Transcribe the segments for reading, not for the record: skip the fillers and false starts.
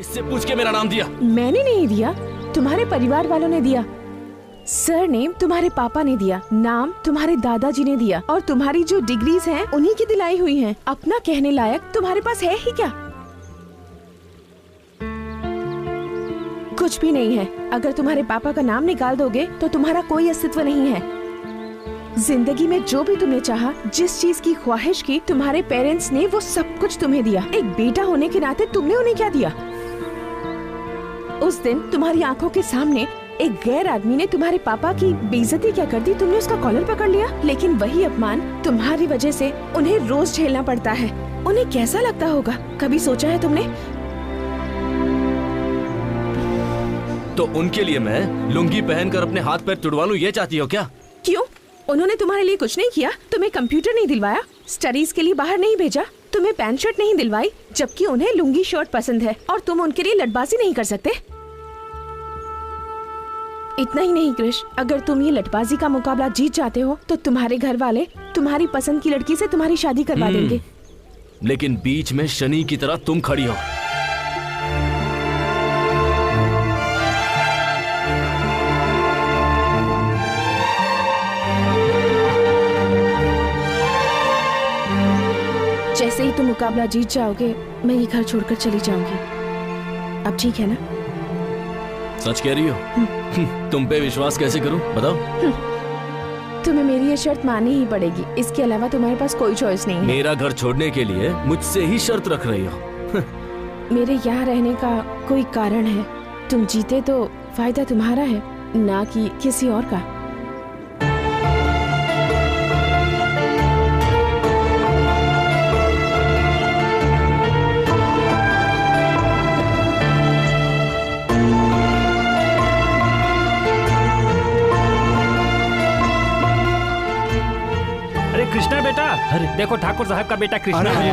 इससे पूछ के मेरा नाम दिया? मैंने नहीं दिया, तुम्हारे परिवार वालों ने दिया। सरनेम तुम्हारे पापा ने दिया, नाम तुम्हारे दादाजी ने दिया, और तुम्हारी जो डिग्रीज हैं उन्हीं की दिलाई हुई हैं। अपना कहने लायक तुम्हारे पास है ही क्या? कुछ भी नहीं है। अगर तुम्हारे पापा का नाम निकाल दोगे तो तुम्हारा कोई अस्तित्व नहीं है। जिंदगी में जो भी तुमने चाहा, जिस चीज की ख्वाहिश की, तुम्हारे पेरेंट्स ने वो सब कुछ तुम्हें दिया। एक बेटा होने के नाते तुमने उन्हें क्या दिया? उस दिन तुम्हारी आंखों के सामने एक गैर आदमी ने तुम्हारे पापा की बेइज्जती क्या कर दी, तुमने उसका कॉलर पकड़ लिया। लेकिन वही अपमान तुम्हारी वजह से उन्हें रोज झेलना पड़ता है। उन्हें कैसा लगता होगा, कभी सोचा है तुमने? तो उनके लिए मैं लुंगी पहनकर अपने हाथ पैर तुड़वा लूं, ये चाहती हो क्या? क्यों? उन्होंने तुम्हारे लिए कुछ नहीं किया? तुम्हें कंप्यूटर नहीं दिलवाया, स्टडीज के लिए बाहर नहीं भेजा, तुम्हें पैंट शर्ट नहीं दिलवाई, जबकि उन्हें लुंगी शर्ट पसंद है, और तुम उनके लिए लटबाजी नहीं कर सकते? इतना ही नहीं कृष, अगर तुम ये लटबाजी का मुकाबला जीत जाते हो तो तुम्हारे घर वाले तुम्हारी पसंद की लड़की से तुम्हारी शादी करवा देंगे। लेकिन बीच में शनि की तरह तुम खड़ी हो। जैसे ही तुम मुकाबला जीत जाओगे, मैं ये घर छोड़कर चली जाऊंगी। अब ठीक है ना? सच कह रही हो? तुम पे विश्वास कैसे करूं, बताओ? तुम्हें मेरी ये शर्त माननी ही पड़ेगी, इसके अलावा तुम्हारे पास कोई चॉइस नहीं है। मेरा घर छोड़ने के लिए मुझसे ही शर्त रख रही हो? मेरे यहाँ रहने का कोई कारण है। तुम जीते तो फायदा तुम्हारा है, ना कि किसी और का। कृष्णा बेटा, अरे देखो ठाकुर साहब का बेटा कृष्णा है।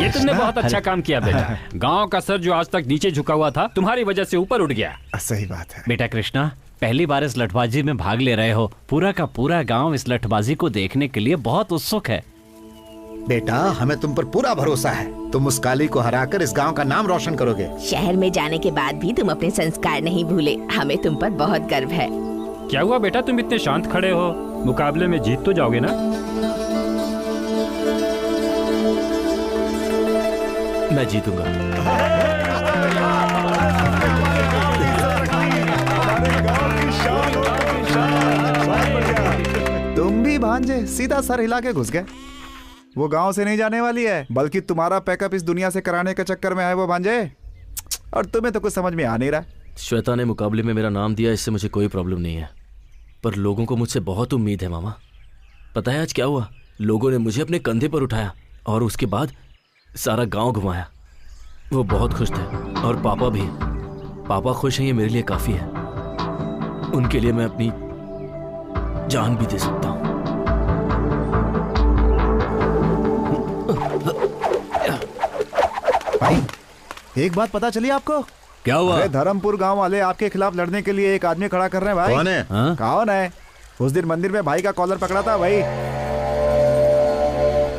ये तुमने बहुत अच्छा काम किया बेटा। गांव का सर जो आज तक नीचे झुका हुआ था, तुम्हारी वजह से ऊपर उठ गया। सही बात है बेटा कृष्णा, पहली बार इस लठबाजी में भाग ले रहे हो। पूरा का पूरा गांव इस लठबाजी को देखने के लिए बहुत उत्सुक है। बेटा, हमें तुम पर पूरा भरोसा है। तुम उस काली को हराकर इस गांव का नाम रोशन करोगे। शहर में जाने के बाद भी तुम अपने संस्कार नहीं भूले। हमें तुम पर बहुत गर्व है। क्या हुआ बेटा, तुम इतने शांत खड़े हो? मुकाबले में जीत तो जाओगे ना? मैं जीतूंगा। तुम भी भांजे सीधा सर हिला के घुस गए। वो गांव से नहीं जाने वाली है, बल्कि तुम्हारा पैकअप इस दुनिया से कराने के चक्कर में है वो भांजे। और तुम्हें तो कुछ समझ में आ नहीं रहा। श्वेता ने मुकाबले में मेरा नाम दिया, इससे मुझे कोई प्रॉब्लम नहीं है, पर लोगों को मुझसे बहुत उम्मीद है मामा। पता है आज क्या हुआ? लोगों ने मुझे अपने कंधे पर उठाया और उसके बाद सारा गांव घुमाया। वो बहुत खुश थे, और पापा भी। पापा खुश हैं, ये मेरे लिए काफी है। उनके लिए मैं अपनी जान भी दे सकता हूं। भाई, एक बात पता चली आपको? क्या हुआ? अरे धर्मपुर गांव वाले आपके खिलाफ लड़ने के लिए एक आदमी खड़ा कर रहे हैं भाई। कौन है? कौन है? उस दिन मंदिर में भाई का कॉलर पकड़ा था भाई।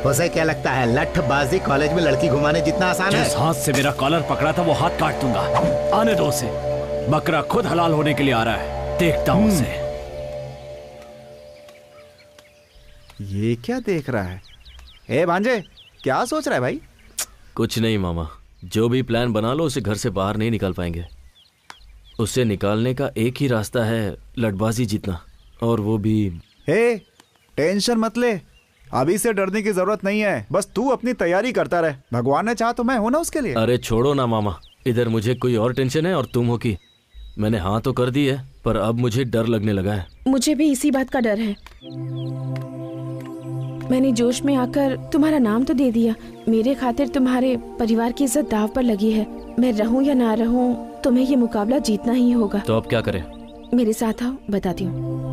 उसे क्या लगता है लठबाजी कॉलेज में लड़की घुमाने जितना आसान है? जिस हाथ से मेरा कॉलर पकड़ा था वो हाथ काट दूंगा। आने दो उसे। बकरा खुद हलाल होने के लिए आ रहा है, देखता हूं उसे। ये क्या देख रहा है? ए भांजे, क्या सोच रहा है भाई? कुछ नहीं मामा, जो भी प्लान बना लो उसे घर से बाहर नहीं निकाल पाएंगे। उसे निकालने का एक ही रास्ता है, लठबाजी जीतना, और वो भी। हे, टेंशन मत ले, अभी से डरने की जरूरत नहीं है। बस तू अपनी तैयारी करता रहे। भगवान ने चाहा तो मैं हूं ना उसके लिए। अरे छोड़ो ना मामा, इधर मुझे कोई और टेंशन है और तुम हो कि मैंने हाँ तो कर दी है, पर अब मुझे डर लगने लगा है। मुझे भी इसी बात का डर है। मैंने जोश में आकर तुम्हारा नाम तो दे दिया। मेरे खातिर तुम्हारे परिवार की इज्जत दाव पर लगी है। मैं रहूं या ना रहूं, तुम्हें ये मुकाबला जीतना ही होगा। तो अब क्या करें? मेरे साथ आओ, बताती हूँ।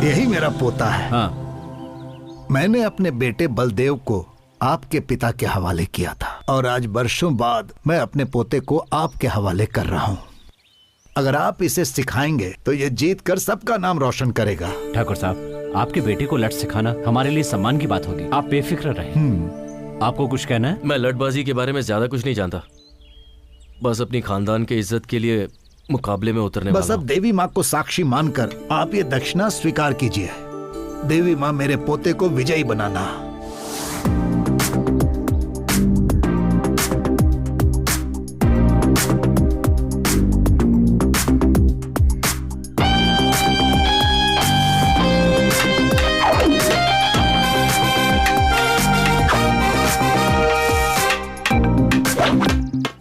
यही मेरा पोता है। हाँ। मैंने अपने बेटे बलदेव को आपके पिता के हवाले किया था, और आज वर्षों बाद मैं अपने पोते को आपके हवाले कर रहा हूँ। अगर आप इसे सिखाएंगे तो ये जीत कर सबका नाम रोशन करेगा। ठाकुर साहब, आपके बेटे को लठ सिखाना हमारे लिए सम्मान की बात होगी। आप बेफिक्र रहें। आपको कुछ कहना है? मैं लटबाजी के बारे में ज्यादा कुछ नहीं जानता, बस अपनी खानदान के इज्जत के लिए मुकाबले में उतरने बस वाला अब देवी माँ को साक्षी मानकर आप ये दक्षिणा स्वीकार कीजिए। देवी माँ, मेरे पोते को विजयी बनाना।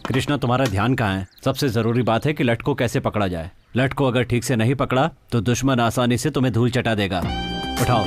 कृष्णा, तुम्हारा ध्यान कहाँ है? सबसे जरूरी बात है कि लट को कैसे पकड़ा जाए। लट को अगर ठीक से नहीं पकड़ा तो दुश्मन आसानी से तुम्हें धूल चटा देगा। उठाओ।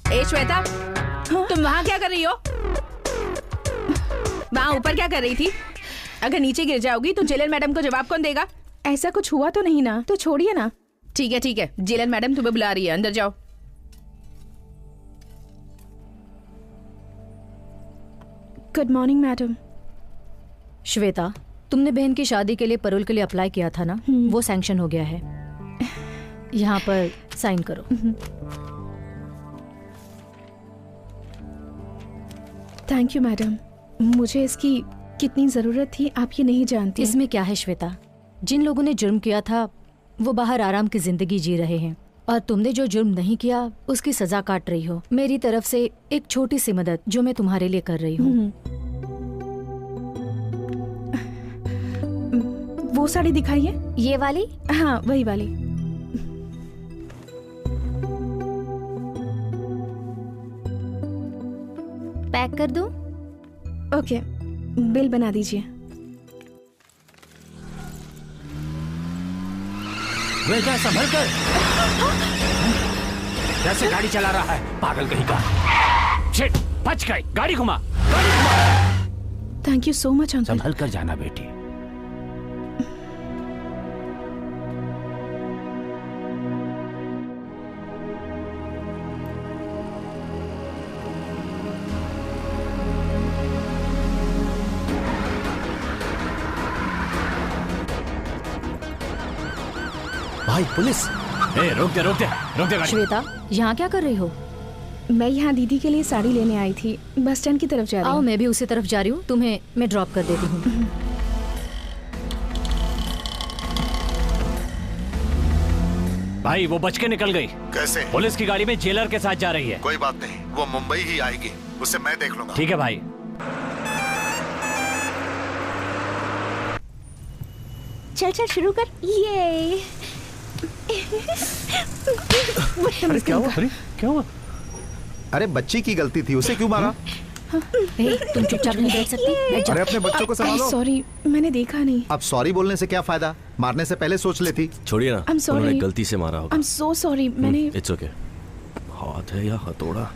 ए श्वेता, तुम वहाँ क्या कर रही हो? वहाँ ऊपर क्या कर रही थी? अगर नीचे गिर जाओगी तो जेलर मैडम को जवाब कौन देगा? ऐसा कुछ हुआ तो नहीं ना, तो छोड़िए ना। ठीक है, जेलर मैडम तुम्हें बुला रही है, अंदर जाओ। Good morning madam. श्वेता, तुमने बहन की शादी के लिए परोल के लिए अप्लाई किया था ना, वो सैंक्शन हो गया है। यहाँ पर साइन करो। थैंक यू मैडम, मुझे इसकी कितनी जरूरत थी आप ये नहीं जानती। इसमें क्या है श्वेता, जिन लोगों ने जुर्म किया था वो बाहर आराम की जिंदगी जी रहे हैं, और तुमने जो जुर्म नहीं किया उसकी सजा काट रही हो। मेरी तरफ से एक छोटी सी मदद जो मैं तुम्हारे लिए कर रही हूँ। वो साड़ी दिखाइए। ये वाली? हाँ, वही वाली। पैक कर दूं? ओके, बिल बना दीजिए। बेटा संभल कर। कैसे गाड़ी चला रहा है, पागल कहीं का। शिट, बच गई। गाड़ी घुमा। Thank you so much uncle. संभल कर जाना बेटी। भाई पुलिस! रोक दे गाड़ी। श्वेता, यहाँ क्या कर रही हो? मैं यहाँ दीदी के लिए साड़ी लेने आई थी, बस स्टैंड की तरफ जा रही आओ, हूँ। मैं भी उसी तरफ जा रही हूँ, तुम्हें मैं ड्रॉप कर देती हूँ। भाई वो बच के निकल गई। कैसे? पुलिस की गाड़ी में जेलर के साथ जा रही है। कोई बात नहीं, वो मुंबई ही आएगी, उसे मैं देख लूंगा। ठीक है भाई। चल शुरू कर। ये अरे क्या हुआ? अरे बच्ची की गलती थी, उसे क्यों मारा? तुम चुपचाप नहीं बैठ सकती? बैठ जाओ। अरे अपने बच्चों को संभालो। सॉरी, मैंने देखा नहीं। अब सॉरी बोलने से क्या फायदा, मारने से पहले सोच लेती। छोड़िए ना, I'm sorry. उन्होंने गलती से मारा होगा। I'm so sorry, मैंने। It's okay. हाथ है या हथौड़ा?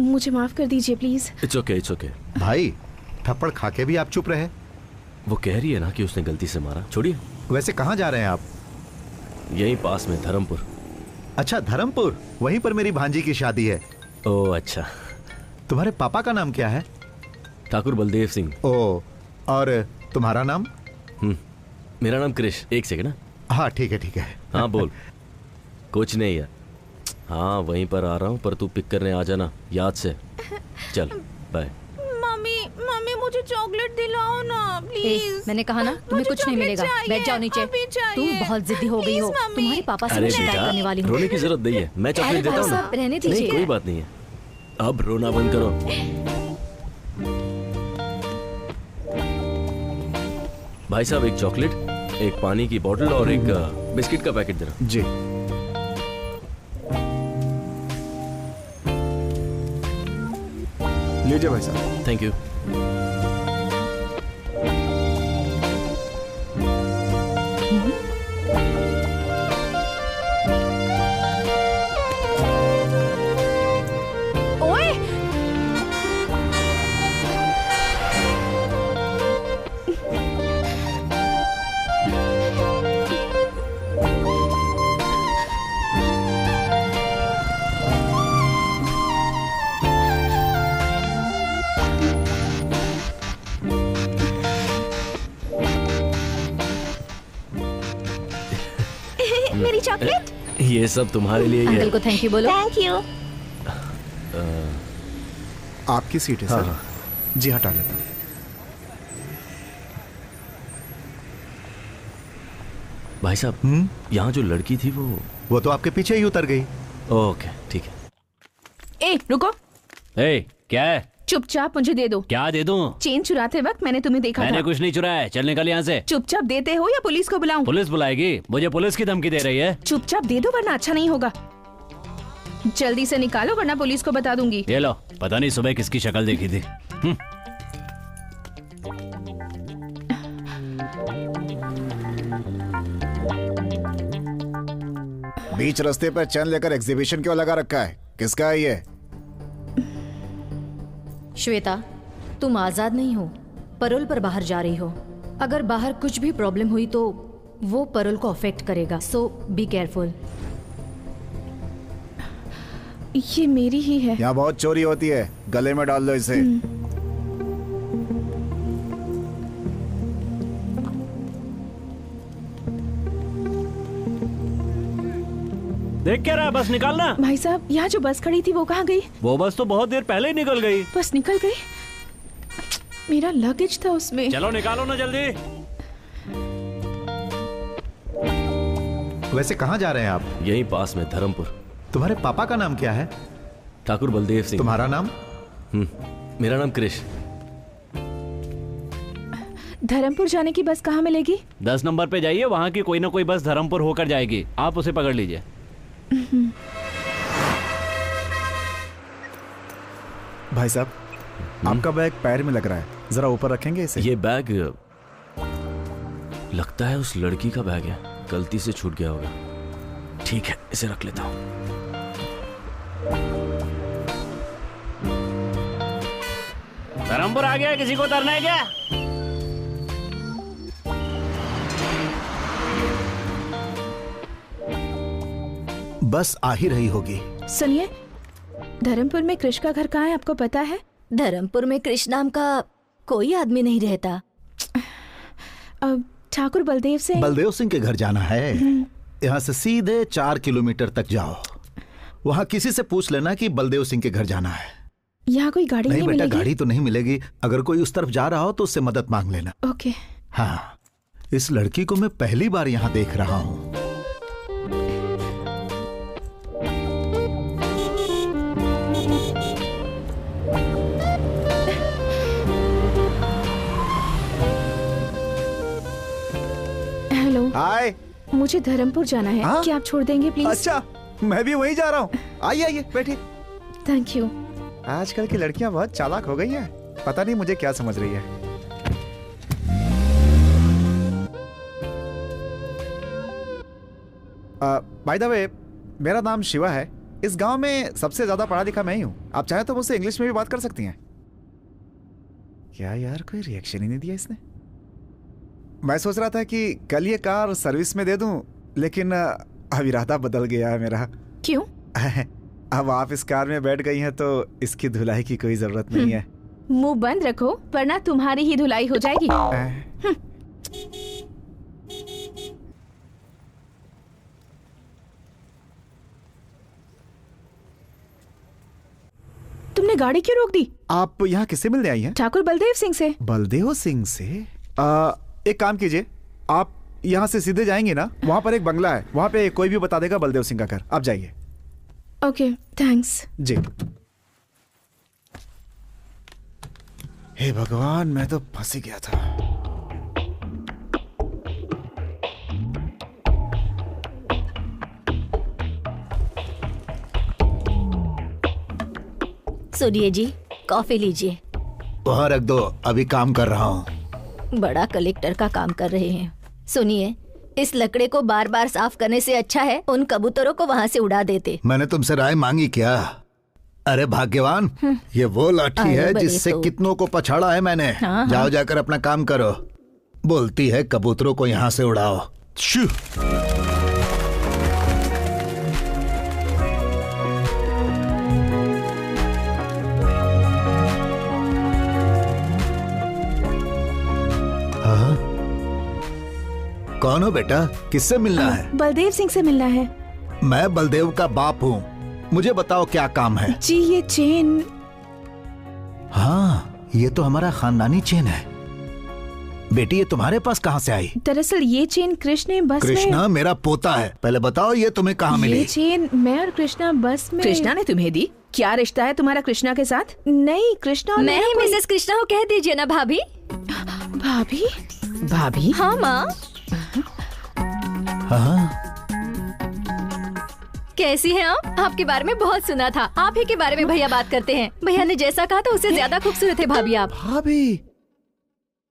मुझे माफ कर दीजिए प्लीज। It's okay. भाई थप्पड़ खा के भी आप चुप रहे। वो कह रही है ना कि उसने गलती से मारा। छोड़िए। वैसे कहाँ जा रहे हैं आप? यहीं पास में, धर्मपुर। अच्छा, धर्मपुर, वहीं पर मेरी भांजी की शादी है। ओह अच्छा। तुम्हारे पापा का नाम क्या है? ठाकुर बलदेव सिंह। ओ, और तुम्हारा नाम? मेरा नाम क्रिश। एक सेकंड ना। हाँ ठीक है। हाँ बोल। कुछ नहीं है। हाँ वहीं पर आ रहा हूँ, पर तू पिक करने आ जाना याद से। चल बाय। मम्मी मुझे चॉकलेट दिलाओ ना प्लीज। मैंने कहा ना, तुम्हें कुछ नहीं मिलेगा। बैठ जाओ नीचे। तुम बहुत जिद्दी हो गई हो। तुम्हारे पापा से अरे मैं शिकायत करने वाली बेटा, हूँ। रोने की जरूरत नहीं है, मैं चॉकलेट देता हूँ ना। रहने नहीं दीजिए। कोई बात नहीं है, अब रोना बंद करो। भाई साहब, एक चॉकलेट, एक पानी की बोतल और एक बिस्किट का पैकेट देना। जी। लीजिए भाई साहब। Thank you. ओए, मेरी चॉकलेट। ये सब तुम्हारे लिए ही अंकल है। को थैंक यू बोलो। Thank you. आपकी सीट है हाँ, सर। हाँ। जी हटा लेता हूँ। भाई साहब, यहाँ जो लड़की थी वो तो आपके पीछे ही उतर गई। ओके ठीक है। ए रुको, ए, क्या है? चुपचाप मुझे दे दो। क्या दे दूं? चेन चुराते वक्त मैंने तुम्हें देखा मैंने था। कुछ नहीं चुराया। चल निकल यहाँ से। चुपचाप देते हो या पुलिस को बुलाऊं? पुलिस बुलाएगी? मुझे पुलिस की धमकी दे रही है? चुपचाप दे दो वरना अच्छा नहीं होगा। जल्दी से निकालो वरना पुलिस को बता दूंगी। ये लो, पता नहीं सुबह किसकी शक्ल देखी थी। बीच रास्ते पर चैन लेकर एग्जीबिशन क्यों लगा रखा है? किसका है ये? श्वेता, तुम आजाद नहीं हो, परोल पर बाहर जा रही हो। अगर बाहर कुछ भी प्रॉब्लम हुई तो वो परोल को अफेक्ट करेगा, सो बी केयरफुल। ये मेरी ही है। यहाँ बहुत चोरी होती है, गले में डाल लो इसे। देख क्या रहा है? बस निकालना। भाई साहब, यहाँ जो बस खड़ी थी वो कहाँ गई? वो बस तो बहुत देर पहले ही निकल गई। बस निकल गई। मेरा लगेज था उसमें। चलो निकालो ना जल्दी। वैसे कहाँ जा रहे हैं आप? यहीं पास में धर्मपुर। तुम्हारे पापा का नाम क्या है? ठाकुर बलदेव सिंह। तुम्हारा नाम? मेरा नाम कृष। धर्मपुर जाने की बस कहाँ मिलेगी? 10 नंबर पे जाइए, वहाँ की कोई ना कोई बस धर्मपुर होकर जाएगी। आप उसे पकड़ लीजिए। भाई साहब, आपका बैग पैर में लग रहा है, जरा ऊपर रखेंगे इसे? ये बैग लगता है उस लड़की का बैग है, गलती से छूट गया होगा। ठीक है, इसे रख लेता हूँ। धर्मपुर आ गया, किसी को उतरना है क्या? बस आ ही रही होगी। सुनिए, धर्मपुर में कृष का घर कहाँ है आपको पता है? धर्मपुर में कृष्ण नाम का कोई आदमी नहीं रहता। अब ठाकुर बलदेव से। बलदेव सिंह के घर जाना है। यहाँ से सीधे 4 किलोमीटर तक जाओ। वहाँ किसी से पूछ लेना कि बलदेव सिंह के घर जाना है। यहाँ कोई गाड़ी नहीं नहीं बेटा, मिलेगी? गाड़ी तो नहीं मिलेगी। अगर कोई उस तरफ जा रहा हो तो उससे मदद मांग लेना। ओके। हाँ, इस लड़की को मैं पहली बार यहाँ देख रहा हूँ। हेलो, हाय। मुझे धर्मपुर जाना है। हाँ? क्या आप छोड़ देंगे प्लीज? अच्छा, मैं भी वहीं जा रहा हूँ। आइए आइए, बैठिए। Thank you. आजकल की लड़कियां बहुत चालाक हो गई हैं। पता नहीं मुझे क्या समझ रही है। बाय द वे, मेरा नाम शिवा है। इस गांव में सबसे ज्यादा पढ़ा लिखा मैं ही हूँ। आप चाहे तो मुझसे इंग्लिश में भी बात कर सकती हैं। क्या यार, कोई रिएक्शन ही नहीं दिया इसने। मैं सोच रहा था कि कल ये कार सर्विस में दे दूं, लेकिन अब इरादा बदल गया है मेरा। क्यों? अब आप इस कार में बैठ गई हैं तो इसकी धुलाई की कोई जरूरत नहीं है। मुंह बंद रखो वरना तुम्हारी ही धुलाई हो जाएगी। तुमने गाड़ी क्यों रोक दी? आप यहाँ किससे मिलने आई हैं? ठाकुर बलदेव सिंह से। बलदेव सिंह से? एक काम कीजिए, आप यहाँ से सीधे जाएंगे ना, वहाँ पर एक बंगला है, वहाँ पे कोई भी बता देगा बलदेव सिंह का घर। आप जाइए। Okay, thanks. जी। हे भगवान, मैं तो फंस ही गया था। सुनिए जी, कॉफी लीजिए। वहाँ रख दो, अभी काम कर रहा हूँ। बड़ा कलेक्टर का काम कर रहे हैं। सुनिए, इस लकड़े को बार बार साफ करने से अच्छा है उन कबूतरों को वहाँ से उड़ा देते। मैंने तुमसे राय मांगी क्या? अरे भाग्यवान, ये वो लाठी अरे है बड़े जिससे तो। कितनों को पछाड़ा है मैंने। हाँ। जाओ जाकर अपना काम करो। बोलती है कबूतरों को यहाँ से उड़ाओ। शू। हाँ? कौन हो बेटा? किससे मिलना है? बलदेव सिंह से मिलना है। मैं बलदेव का बाप हूँ। मुझे बताओ क्या काम है? जी ये चेन। हाँ, ये तो हमारा खानदानी चेन है। बेटी ये तुम्हारे पास कहाँ से आई? दरअसल ये चेन कृष्ण बस कृष्णा मेरा पोता है। पहले बताओ ये तुम्हें कहाँ में। ये मिली? चेन मैं और कृष्णा बस में। कृष्णा ने तुम्हें दी? क्या रिश्ता है तुम्हारा कृष्णा के साथ? नहीं, कृष्णा और मैं मेरा ही कोई- मिसेस कृष्णा को कह दीजिए ना भाभी। भाभी। भाभी? हाँ माँ, हाँ, कैसी हैं आप? आपके बारे में बहुत सुना था। आप ही के बारे में भैया बात करते हैं। भैया ने जैसा कहा था उससे ज्यादा खूबसूरत है भाभी आप। भाभी,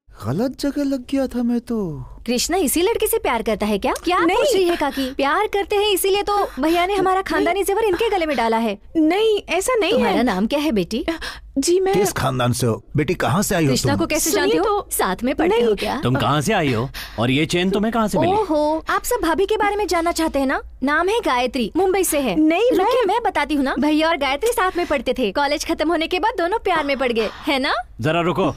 गलत जगह लग गया था मैं तो। कृष्णा इसी लड़के से प्यार करता है क्या? क्या नहीं। पूछ रही है काकी? प्यार करते हैं इसीलिए तो भैया ने हमारा खानदानी जेवर इनके गले में डाला है। नहीं, ऐसा नहीं तुम्हारा है। नाम क्या है बेटी? जी मैं किस खानदान से हो? बेटी कहाँ से आई हो कृष्णा तुम? को कैसे सुनिए जानते हो? तो- साथ में पढ़ते हो क्या? तुम कहाँ से आई हो और ये चेन तुम्हें कहाँ से मिली? ओहो, आप सब भाभी के बारे में जानना चाहते हैं ना? नाम है गायत्री, मुंबई से है। नहीं, रुकिए मैं बताती हूँ ना। भैया और गायत्री साथ में पढ़ते थे। कॉलेज खत्म होने के बाद दोनों प्यार में पड़ गए, है ना? जरा रुको।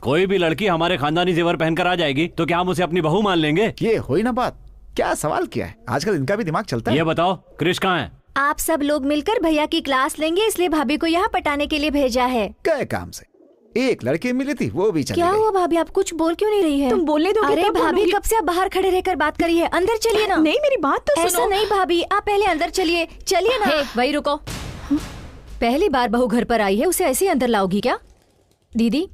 कोई भी लड़की हमारे खानदानी जेवर पहनकर आ जाएगी तो क्या हम उसे अपनी बहू मान लेंगे? ये हुई ना बात। क्या सवाल किया है? आजकल इनका भी दिमाग चलता है। ये बताओ क्रिश कहाँ है? आप सब लोग मिलकर भैया की क्लास लेंगे इसलिए भाभी को यहाँ पटाने के लिए भेजा है। गए काम से। एक लड़की मिली थी, वो भी चली क्या गई। हुआ भाभी, आप कुछ बोल क्यों नहीं रही है? तुम बोलने दोगे अरे तब भाभी बोलूंगी। कब से आप बाहर खड़े रहकर बात करी है? अंदर चलिए ना। नहीं, मेरी बात तो ऐसा सुनो। नहीं भाभी, आप पहले अंदर चलिए। चलिए ना। वही रुको। पहली बार बहू घर पर आई है, उसे ऐसे ही अंदर लाओगी क्या? दीदी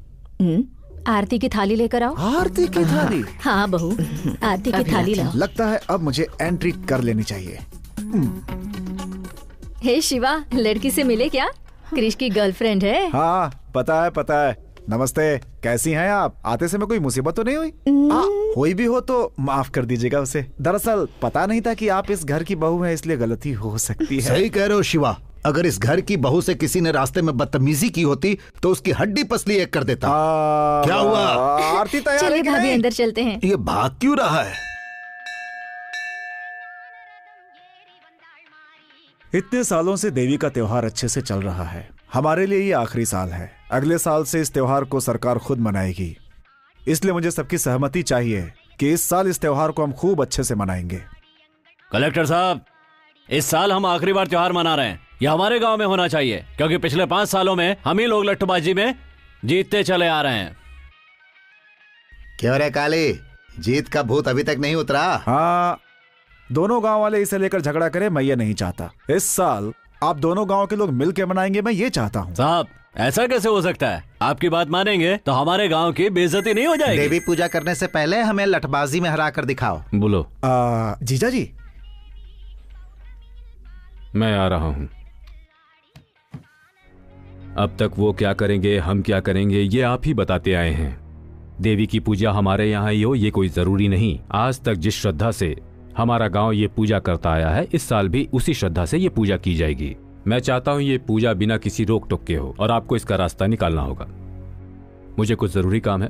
आरती की थाली लेकर आओ। आरती की थाली? हाँ बहू, आरती की थाली लाओ। लगता है अब मुझे एंट्री कर लेनी चाहिए। हे शिवा, लड़की से मिले क्या? क्रिश की गर्लफ्रेंड है। हाँ, पता है पता है। नमस्ते, कैसी हैं आप? आते समय कोई मुसीबत तो नहीं हुई? हुई भी हो तो माफ कर दीजिएगा उसे। दरअसल पता नहीं था कि आप इस घर की बहू हैं, इसलिए गलती हो सकती है। सही कह रहे हो शिवा। अगर इस घर की बहू से किसी ने रास्ते में बदतमीजी की होती तो उसकी हड्डी पसली एक कर देता। क्या हुआ? आरती तैयार है चलिए कि भाभी नहीं? अंदर चलते हैं। ये भाग क्यों रहा है? इतने सालों से देवी का त्योहार अच्छे से चल रहा है। हमारे लिए ये आखिरी साल है। अगले साल से इस त्योहार को सरकार खुद मनाएगी, इसलिए मुझे सबकी सहमति चाहिए कि इस साल इस त्योहार को हम खूब अच्छे से मनाएंगे। कलेक्टर साहब, इस साल हम आखिरी बार त्योहार मना रहे हैं। यह हमारे गांव में होना चाहिए क्योंकि पिछले 5 सालों में हम ही लोग लट्टूबाजी में जीतते चले आ रहे हैं। क्यों रे काली, जीत का भूत अभी तक नहीं उतरा? हाँ, दोनों गांव वाले इसे लेकर झगड़ा करें, मैं ये नहीं चाहता। इस साल आप दोनों गांव के लोग मिलकर मनाएंगे, मैं ये चाहता हूँ। साहब, ऐसा कैसे हो सकता है? आपकी बात मानेंगे तो हमारे गांव की बेइज्जती नहीं हो जाएगी। देवी पूजा करने से पहले हमें लठबाजी में हरा कर दिखाओ। बोलो। जीजा जी, मैं आ रहा हूं। अब तक वो क्या करेंगे, हम क्या करेंगे, ये आप ही बताते आए हैं। देवी की पूजा हमारे यहाँ ही हो ये कोई जरूरी नहीं। आज तक जिस श्रद्धा से हमारा गांव ये पूजा करता आया है, इस साल भी उसी श्रद्धा से ये पूजा की जाएगी। मैं चाहता हूँ ये पूजा बिना किसी रोक टोक के हो और आपको इसका रास्ता निकालना होगा। मुझे कुछ जरूरी काम है,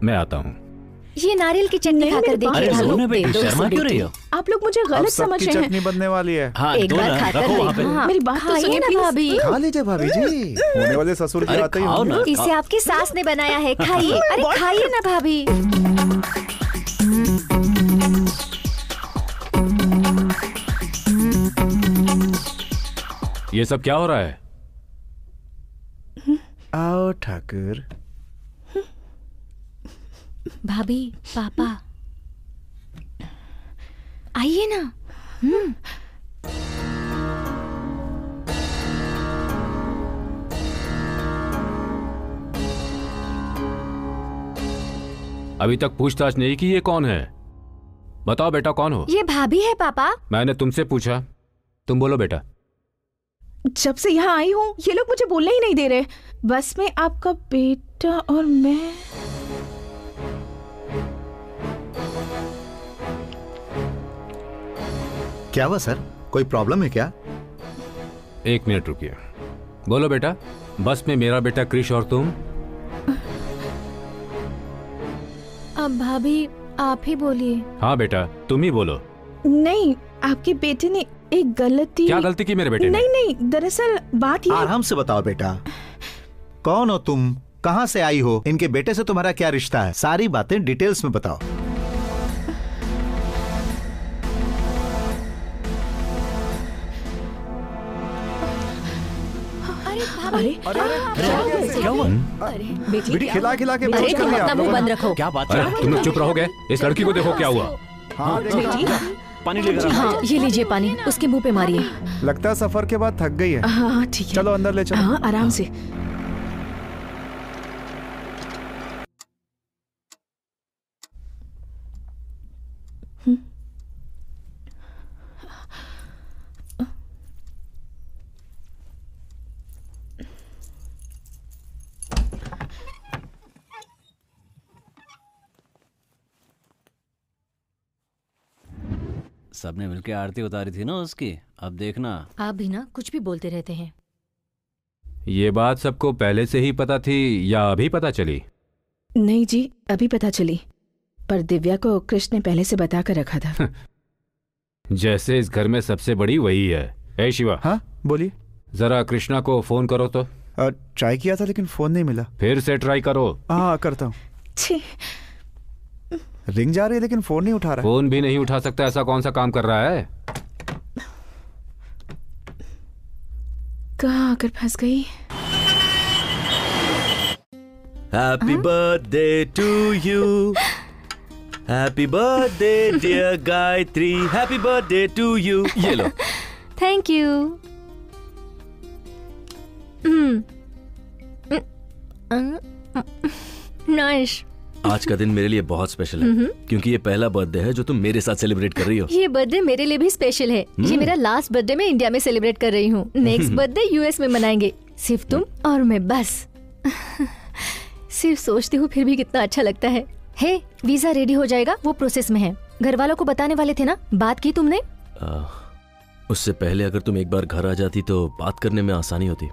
मैं आता हूँ। ये नारियल की चटनी नहीं, खाकर मेरी बात देखिए। तो ढालो, सुनो दे बेटी, दो शर्मा इसे क्यों रही बेटी। हो? आप लोग मुझे अब गलत सबकी समझ रहे हैं। चटनी बनने वाली है। हाँ, एक दो बार ना, खाकर रखो वहाँ पे। देखो। हाँ, मेरी बात तो खाइए सुनिए, ना please। भाभी। खा लीजिए भाभी जी, होने वाले ससुर जी अरे आते ही खाओ होंगे। ना। इसे आपकी सास ने बनाया है, खाइए। अरे खाइए ना भाभी। ये सब क्या हो रहा है? आओ ठाकुर। भाभी, पापा आइए ना। अभी तक पूछताछ नहीं की ये कौन है? बताओ बेटा, कौन हो? ये भाभी है पापा। मैंने तुमसे पूछा, तुम बोलो बेटा। जब से यहाँ आई हूँ ये लोग मुझे बोलने ही नहीं दे रहे। बस में आपका बेटा और मैं। क्या हुआ सर, कोई प्रॉब्लम है क्या? 1 मिनट रुकिए। बोलो बेटा। बस में मेरा बेटा क्रिश और तुम? अब भाभी आप ही बोलिए। हाँ बेटा, तुम ही बोलो। नहीं, आपके बेटे ने एक गलती। क्या गलती की मेरे बेटे ने? नहीं, दरअसल बात ये। आराम से बताओ बेटा, कौन हो तुम, कहाँ से आई हो, इनके बेटे से तुम्हारा क्या रिश्ता है, सारी बातें डिटेल्स में बताओ। अरे क्या हुआ? बेटी खिला खिला के अरे बेहोश कर तुम दिया अपना आप मुंह लोगों ने। बंद रखो। क्या बात अरे है? तुम लोग चुप रहोगे? इस लड़की को देखो क्या हुआ। हाँ, पानी लेकर आओ। हाँ ये लीजिए पानी, उसके मुंह पे मारिए। लगता है सफर के बाद थक गई है। हाँ ठीक है। चलो अंदर ले चलो। हाँ आराम से। सबने मिलकर आरती उतारी थी ना उसकी। अब देखना। आप भी ना कुछ भी बोलते रहते हैं। ये बात सबको पहले से ही पता थी या अभी पता चली? नहीं जी, अभी पता चली, पर दिव्या को कृष्ण ने पहले से बता कर रखा था। जैसे इस घर में सबसे बड़ी वही है। ए शिवा। हाँ बोलिए। जरा कृष्णा को फोन करो तो। ट्राई किया था लेकिन फोन नहीं मिला। फिर से ट्राई करो। हाँ करता हूँ। छी, रिंग जा रही है लेकिन फोन नहीं उठा रहा है। फोन भी नहीं उठा सकता, ऐसा कौन सा काम कर रहा है? कहाँ आकर फंस गई। Happy birthday to you, happy birthday dear Gayatri, happy birthday to you. ये लो। Thank you. नाइस। आज का दिन मेरे लिए बहुत स्पेशल है क्योंकि ये पहला बर्थडे है जो तुम मेरे साथ सेलिब्रेट कर रही हो। ये बर्थडे मेरे लिए भी स्पेशल है। ये मेरा लास्ट बर्थडे मैं इंडिया में सेलिब्रेट कर रही हूँ। नेक्स्ट बर्थडे यूएस में मनाएंगे, सिर्फ तुम और मैं बस। सिर्फ सोचती हूँ फिर भी कितना अच्छा लगता है। हे, वीजा रेडी हो जाएगा, वो प्रोसेस में है। घर वालों को बताने वाले थे ना, बात की तुमने? उससे पहले अगर तुम एक बार घर आ जाती तो बात करने में आसानी होती।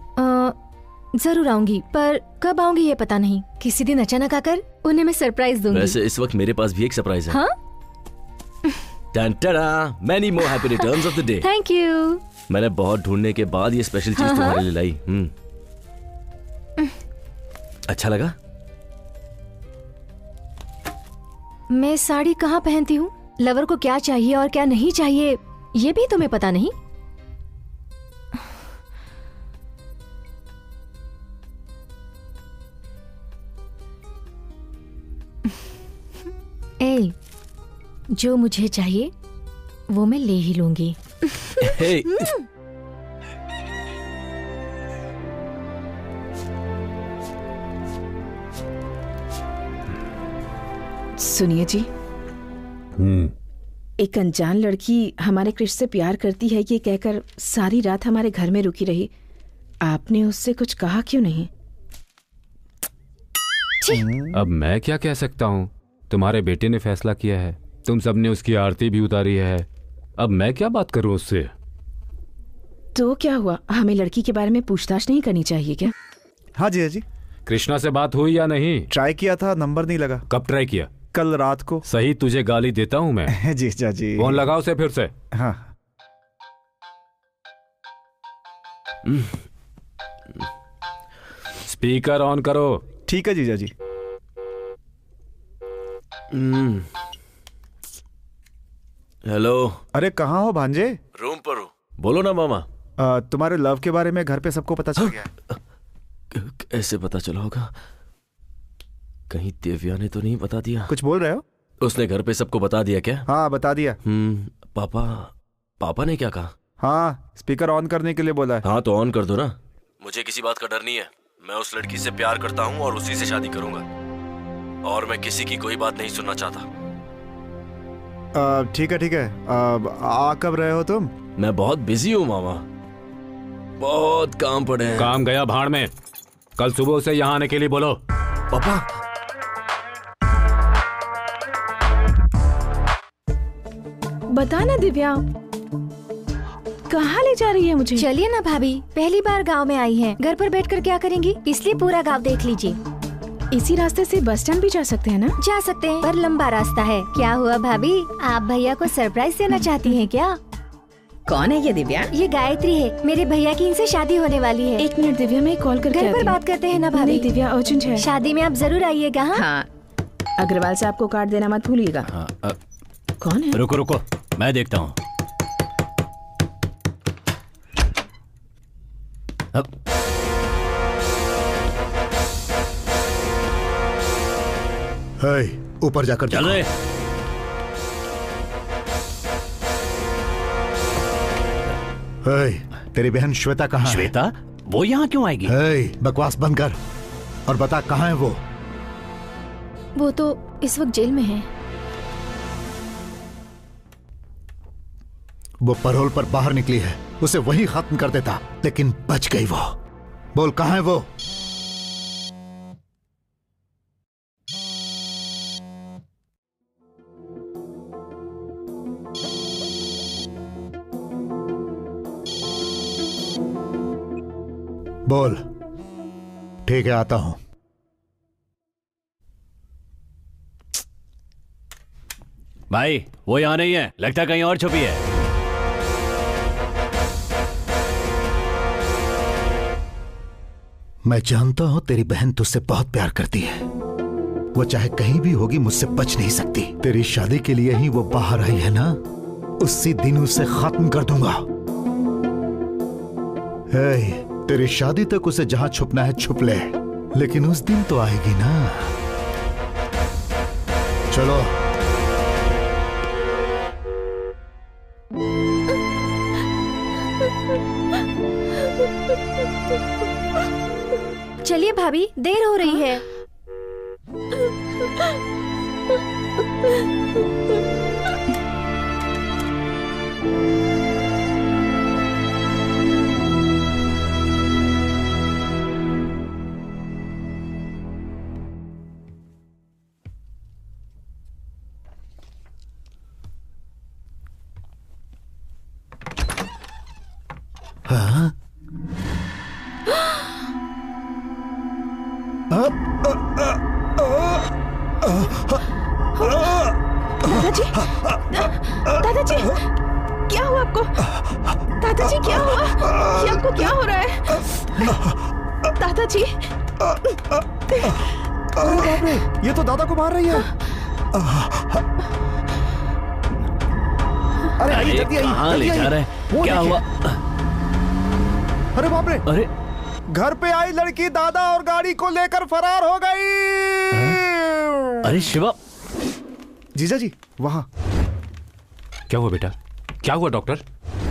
जरूर आऊंगी, पर कब आऊंगी ये पता नहीं। किसी दिन अचानक आकर उन्हें मैं सरप्राइज दूंगी। वैसे इस वक्त मेरे पास भी एक सरप्राइज है। हाँ? Many more happy returns of the day. Thank you. मैंने बहुत ढूंढने के बाद ये स्पेशल चीज तुम्हारे लिए लाई। अच्छा लगा? मैं साड़ी कहाँ पहनती हूँ, लवर को क्या चाहिए और क्या नहीं चाहिए, ये भी तुम्हें पता नहीं? ए, जो मुझे चाहिए वो मैं ले ही लूंगी। Hey. सुनिए जी, एक अनजान लड़की हमारे कृष से प्यार करती है ये कहकर सारी रात हमारे घर में रुकी रही। आपने उससे कुछ कहा क्यों नहीं? अब मैं क्या कह सकता हूँ? तुम्हारे बेटे ने फैसला किया है, तुम सबने उसकी आरती भी उतारी है। अब मैं क्या बात करूँ उससे? तो क्या हुआ, हमें लड़की के बारे में पूछताछ नहीं करनी चाहिए क्या? हाँ जी जी। कृष्णा से बात हुई या नहीं? ट्राई किया था, नंबर नहीं लगा। कब ट्राई किया? कल रात को। सही तुझे गाली देता हूँ मैं। जी जी। फोन लगाओ उसे फिर से। हाँ। स्पीकर ऑन करो। ठीक है जीजा जी। हेलो। अरे कहाँ हो भांजे? रूम पर हूँ। बोलो ना मामा। तुम्हारे लव के बारे में घर पे सबको पता चल गया है। कैसे पता चला होगा? कहीं दिव्या ने तो नहीं बता दिया? कुछ बोल रहे हो? उसने घर पे सबको बता दिया क्या? हाँ बता दिया। पापा ने क्या कहा? हाँ, स्पीकर ऑन करने के लिए बोला है। हाँ तो ऑन कर दो ना। मुझे किसी बात का डर नहीं है। मैं उस लड़की से प्यार करता हूँ और उसी से शादी करूंगा, और मैं किसी की कोई बात नहीं सुनना चाहता। ठीक है। आ कब रहे हो तुम? मैं बहुत बिजी हूँ मामा। बहुत काम पड़े हैं। काम गया भाड़ में। कल सुबह उसे यहाँ आने के लिए बोलो। पापा, बता ना दिव्या, कहाँ ले जा रही है मुझे? चलिए ना भाभी, पहली बार गांव में आई हैं। घर पर बैठकर क्या करेंगी, इसलिए पूरा गांव देख लीजिए। इसी रास्ते से बस स्टैंड भी जा सकते हैं ना? जा सकते हैं, पर लंबा रास्ता है। क्या हुआ भाभी, आप भैया को सरप्राइज देना चाहती हैं क्या? कौन है ये दिव्या? ये गायत्री है, मेरे भैया की इनसे शादी होने वाली है। 1 मिनट दिव्या, मैं कॉल करके घर पर आती हूँ। बात करते हैं ना भाभी। नहीं दिव्या, अर्जेंट है। शादी में आप जरूर आइएगा। हाँ, हाँ, अग्रवाल साहब को कार्ड देना मत भूलिएगा। कौन है? रुको रुको, मैं देखता हूँ। ऊपर जाकर चल रहे। तेरी बहन श्वेता कहाँ है? श्वेता? वो यहाँ क्यों आएगी? बकवास बंद कर और बता कहाँ है वो? वो तो इस वक्त जेल में है। वो पैरोल पर बाहर निकली है, उसे वहीं खत्म कर देता, लेकिन बच गई वो। बोल कहाँ है वो? बोल। ठीक है, आता हूं। भाई वो यहाँ नहीं है, लगता है कहीं और छुपी है। मैं जानता हूं तेरी बहन तुझसे बहुत प्यार करती है। वो चाहे कहीं भी होगी, मुझसे बच नहीं सकती। तेरी शादी के लिए ही वो बाहर आई है ना, उसी दिन उसे खत्म कर दूंगा। तेरी शादी तक उसे जहां छुपना है छुप ले, लेकिन उस दिन तो आएगी ना। चलो। चलिए भाभी, देर हो रही है। हाँ? दादाजी, दादाजी, क्या हुआ आपको? दादाजी क्या हुआ? ये आपको क्या हो रहा है? दादाजी, अरे बाप रे, ये तो दादा को मार रही है। अरे आइए, जल्दी आइए, कहाँ ले जल्दी जा आइए। रहे हैं? क्या हुआ? अरे बाप रे, अरे घर पे आई लड़की दादा और गाड़ी को लेकर फरार हो गई। अरे शिवा। जीजा जी वहां। क्या हुआ बेटा? क्या हुआ डॉक्टर?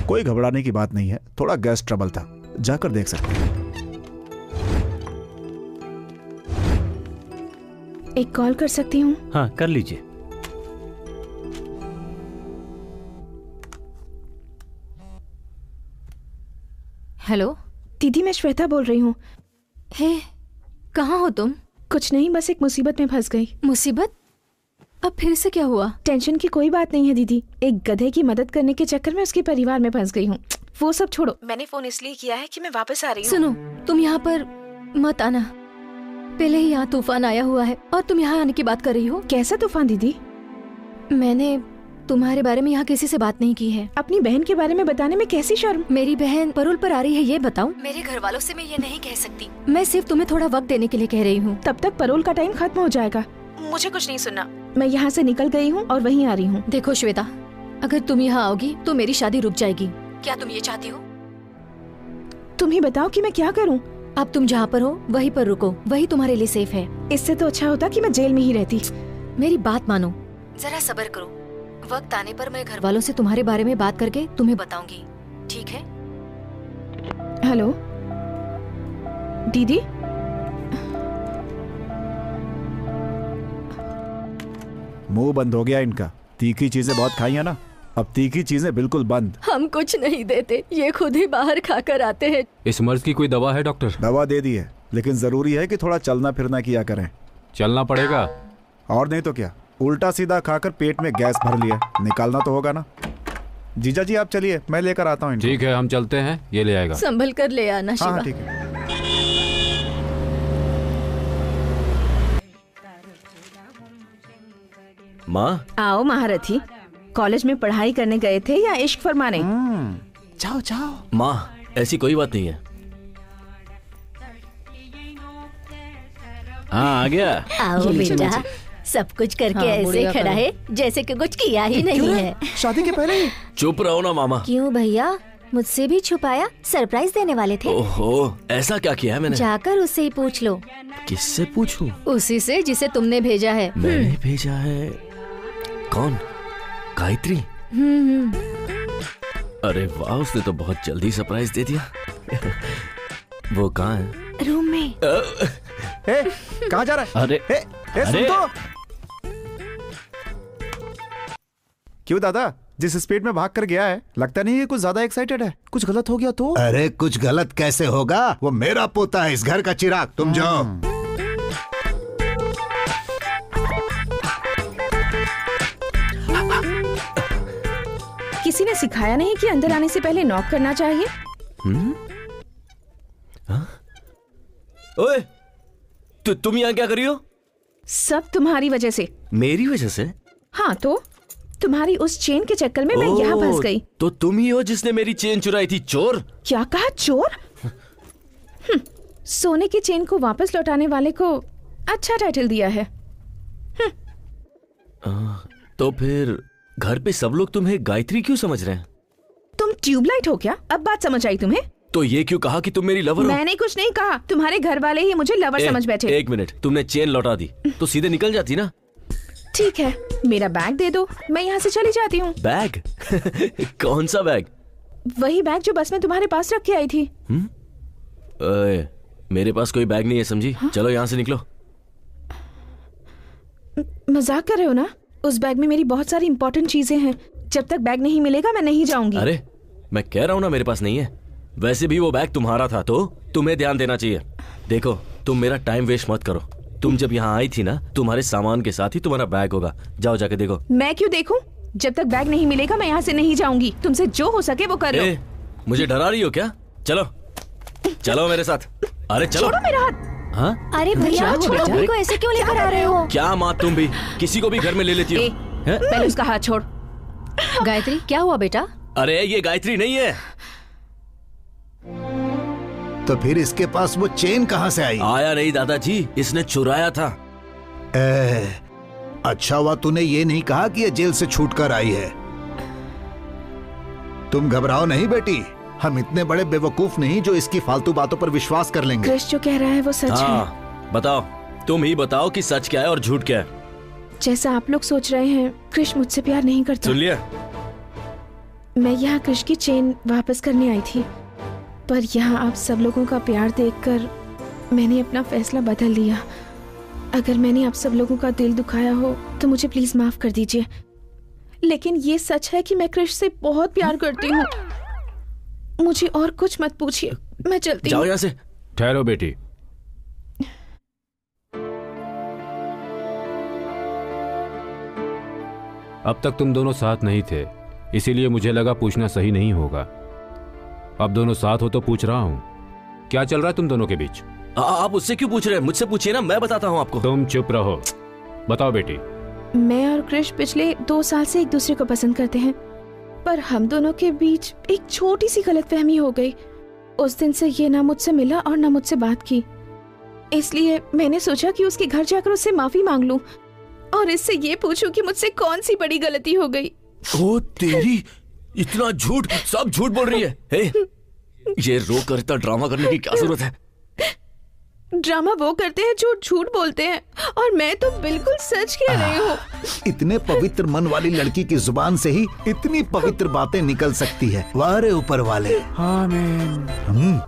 कोई घबराने की बात नहीं है, थोड़ा गैस ट्रबल था, जाकर देख सकते हैं। एक कॉल कर सकती हूँ? हाँ कर लीजिए। हेलो दीदी, मैं श्वेता बोल रही हूँ। हे, कहाँ हो तुम? कुछ नहीं, बस एक मुसीबत में फंस गई। मुसीबत? अब फिर से क्या हुआ? टेंशन की कोई बात नहीं है दीदी, एक गधे की मदद करने के चक्कर में उसके परिवार में फंस गई हूँ। वो सब छोड़ो, मैंने फोन इसलिए किया है कि मैं वापस आ रही हूँ। सुनो, तुम यहाँ पर मत आना। पहले ही यहाँ तूफान आया हुआ है और तुम यहाँ आने की बात कर रही हो। कैसा तूफान दीदी? मैंने तुम्हारे बारे में यहाँ किसी से बात नहीं की है। अपनी बहन के बारे में बताने में कैसी शर्म? मेरी बहन परोल पर आ रही है, ये बताऊं? मेरे घर वालों से मैं ये नहीं कह सकती। मैं सिर्फ तुम्हें थोड़ा वक्त देने के लिए कह रही हूँ। तब तक परोल का टाइम खत्म हो जाएगा। मुझे कुछ नहीं सुनना, मैं यहाँ से निकल गई हूँ और वहीं आ रही हूँ। देखो श्वेता, अगर तुम यहाँ आओगी तो मेरी शादी रुक जाएगी। क्या तुम ये चाहती हो? तुम ही बताओ कि मैं क्या करूँ। अब तुम जहाँ पर हो वहीं पर रुको, वही तुम्हारे लिए सेफ है। इससे तो अच्छा होता कि मैं जेल में ही रहती। मेरी बात मानो, जरा सब्र करो। वक्त आने पर मैं घर वालों से तुम्हारे बारे में बात करके तुम्हें बताऊंगी, ठीक है? हेलो दीदी, मुंह बंद हो गया इनका, तीखी चीजें बहुत खाई है ना। अब तीखी चीजें बिल्कुल बंद। हम कुछ नहीं देते, ये खुद ही बाहर खाकर आते हैं। इस मर्ज की कोई दवा है डॉक्टर? दवा दे दी है, लेकिन जरूरी है कि थोड़ा चलना फिरना किया करें। चलना पड़ेगा। और नहीं तो क्या, उल्टा सीधा खाकर पेट में गैस भर लिया, निकालना तो होगा ना। जीजा जी आप चलिए, मैं लेकर आता हूँ। ठीक है, हम चलते हैं, ये ले आएगा। संभल कर ले आना शिवा। हाँ ठीक है। माँ, आओ महारथी, कॉलेज में पढ़ाई करने गए थे या इश्क फरमाने? जाओ जाओ। माँ ऐसी कोई बात नहीं है। हाँ आ गया। आओ बेटा, सब कुछ करके हाँ, ऐसे बुढ़िया खड़ा करो। है जैसे कि कुछ किया ही नहीं है। शादी के पहले ही? चुप रहो ना मामा। क्यों भैया, मुझसे भी छुपाया? सरप्राइज देने वाले थे? ओहो, ऐसा क्या किया है मैंने? जाकर उससे ही पूछ लो। किससे पूछूं? उसी से जिसे तुमने भेजा है। मैंने भेजा है? कौन? गायत्री? अरे वाह, उसने तो बहुत जल्दी सरप्राइज दे दिया। वो कहाँ है? रूम में। कहाँ जा रहा है? अरे सुन अरे! तो। क्यों दादा, जिस स्पीड में भाग कर गया है, लगता नहीं है कुछ ज्यादा एक्साइटेड है। कुछ गलत हो गया तो? अरे कुछ गलत कैसे होगा, वो मेरा पोता है, इस घर का चिराग। तुम जाओ। किसी ने सिखाया नहीं कि अंदर आने से पहले नॉक करना चाहिए? ओए, तुम यहाँ क्या कर रही हो? सब तुम्हारी वजह से। मेरी वजह से? हाँ तो तुम्हारी उस चेन के चक्कर में मैं यहाँ फंस गई। तो तुम ही हो जिसने मेरी चेन चुराई थी, चोर? क्या कहा, चोर? सोने की चेन को वापस लौटाने वाले को अच्छा टाइटल दिया है। तो फिर घर पे सब लोग तुम्हें गायत्री क्यों समझ रहे हैं? तुम ट्यूबलाइट हो क्या? अब बात समझ आई तुम्हें? तो ये क्यों कहा कि तुम मेरी लवर हो? मैंने कुछ नहीं कहा, तुम्हारे घर वाले ही मुझे लवर समझ बैठे। एक मिनट, तुमने चेन लौटा दी तो सीधे निकल जाती ना। ठीक है, मेरा बैग दे दो, मैं यहाँ से चली जाती हूँ। बैग? कौन सा बैग? वही बैग जो बस में तुम्हारे पास रख के आई थी। ओए, मेरे पास कोई बैग नहीं है, समझी? चलो यहाँ से निकलो। मजाक कर रहे हो ना? उस बैग में मेरी बहुत सारी इंपॉर्टेंट चीजें हैं। जब तक बैग नहीं मिलेगा मैं नहीं जाऊंगी। अरे मैं कह रहा हूँ ना, मेरे पास नहीं है। वैसे भी वो बैग तुम्हारा था तो तुम्हें ध्यान देना चाहिए। देखो, तुम मेरा टाइम वेस्ट मत करो। तुम जब यहाँ आई थी ना, तुम्हारे सामान के साथ ही तुम्हारा बैग होगा। जाओ जाके देखो। मैं क्यों देखूं? जब तक बैग नहीं मिलेगा मैं यहाँ से नहीं जाऊंगी। तुमसे जो हो सके वो कर लो। मुझे डरा रही हो क्या? चलो चलो मेरे साथ। अरे चलो। छोड़ो मेरा हाथ। हाँ? अरे भैया, छोड़ो को ऐसे क्यों लेकर आ रहे हो? क्या माँ, तुम भी किसी को भी घर में ले लेती हो? हैं? पहले उसका हाथ छोड़। गायत्री, क्या हुआ बेटा? अरे ये गायत्री नहीं है। तो फिर इसके पास वो चेन कहाँ से आई? आया नहीं दादाजी, इसने चुराया था। अच्छा हुआ तूने ये नहीं कहा कि ये जेल से छूट कर आई है। तुम घबराओ नहीं बेटी, हम इतने बड़े बेवकूफ नहीं जो इसकी फालतू बातों पर विश्वास कर लेंगे। क्रिश जो कह रहा है वो सच है। हाँ बताओ, तुम ही बताओ कि सच क्या है और झूठ क्या है। जैसा आप लोग सोच रहे हैं, क्रिश मुझसे प्यार नहीं करता। सुन लिया? मैं यहाँ क्रिश की चेन वापस करने आई थी, पर यहाँ आप सब लोगों का प्यार देखकर मैंने अपना फैसला बदल लिया। अगर मैंने आप सब लोगों का दिल दुखाया हो तो मुझे प्लीज माफ कर दीजिए। लेकिन ये सच है कि मैं क्रिश से बहुत प्यार करती हूँ। मुझे और कुछ मत पूछिए, मैं चलती जाओ हूँ। यहाँ से। ठहरो बेटी। अब तक तुम दोनों साथ नहीं थे, इसीलिए मुझे लगा पूछना सही नहीं होगा। अब दोनों साथ हो तो पूछ रहा हूं, क्या चल रहा है तुम दोनों के बीच? आप उससे क्यों पूछ रहे हैं? मुझसे पूछिए ना, मैं बताता हूँ आपको। तुम चुप रहो। बताओ बेटी। मैं और क्रिश पिछले 2 साल से एक दूसरे को पसंद करते हैं, पर हम दोनों के बीच एक छोटी सी गलतफहमी हो गई। उस दिन से ये ना मुझसे मिला और ना मुझसे बात की। इसलिए मैंने सोचा कि उसके घर जाकर उससे माफी मांग लूं और इससे ये पूछूं कि मुझसे कौन सी बड़ी गलती हो गई। ओ तेरी, इतना झूठ, सब झूठ बोल रही है। हे, ये रो कर इतना ड्रामा करने की क्या जरूरत है? ड्रामा वो करते हैं जो झूठ बोलते हैं, और मैं तो बिल्कुल सच कह रही हूँ। इतने पवित्र मन वाली लड़की की जुबान से ही इतनी पवित्र बातें निकल सकती है। वाह रे ऊपर वाले। आमीन।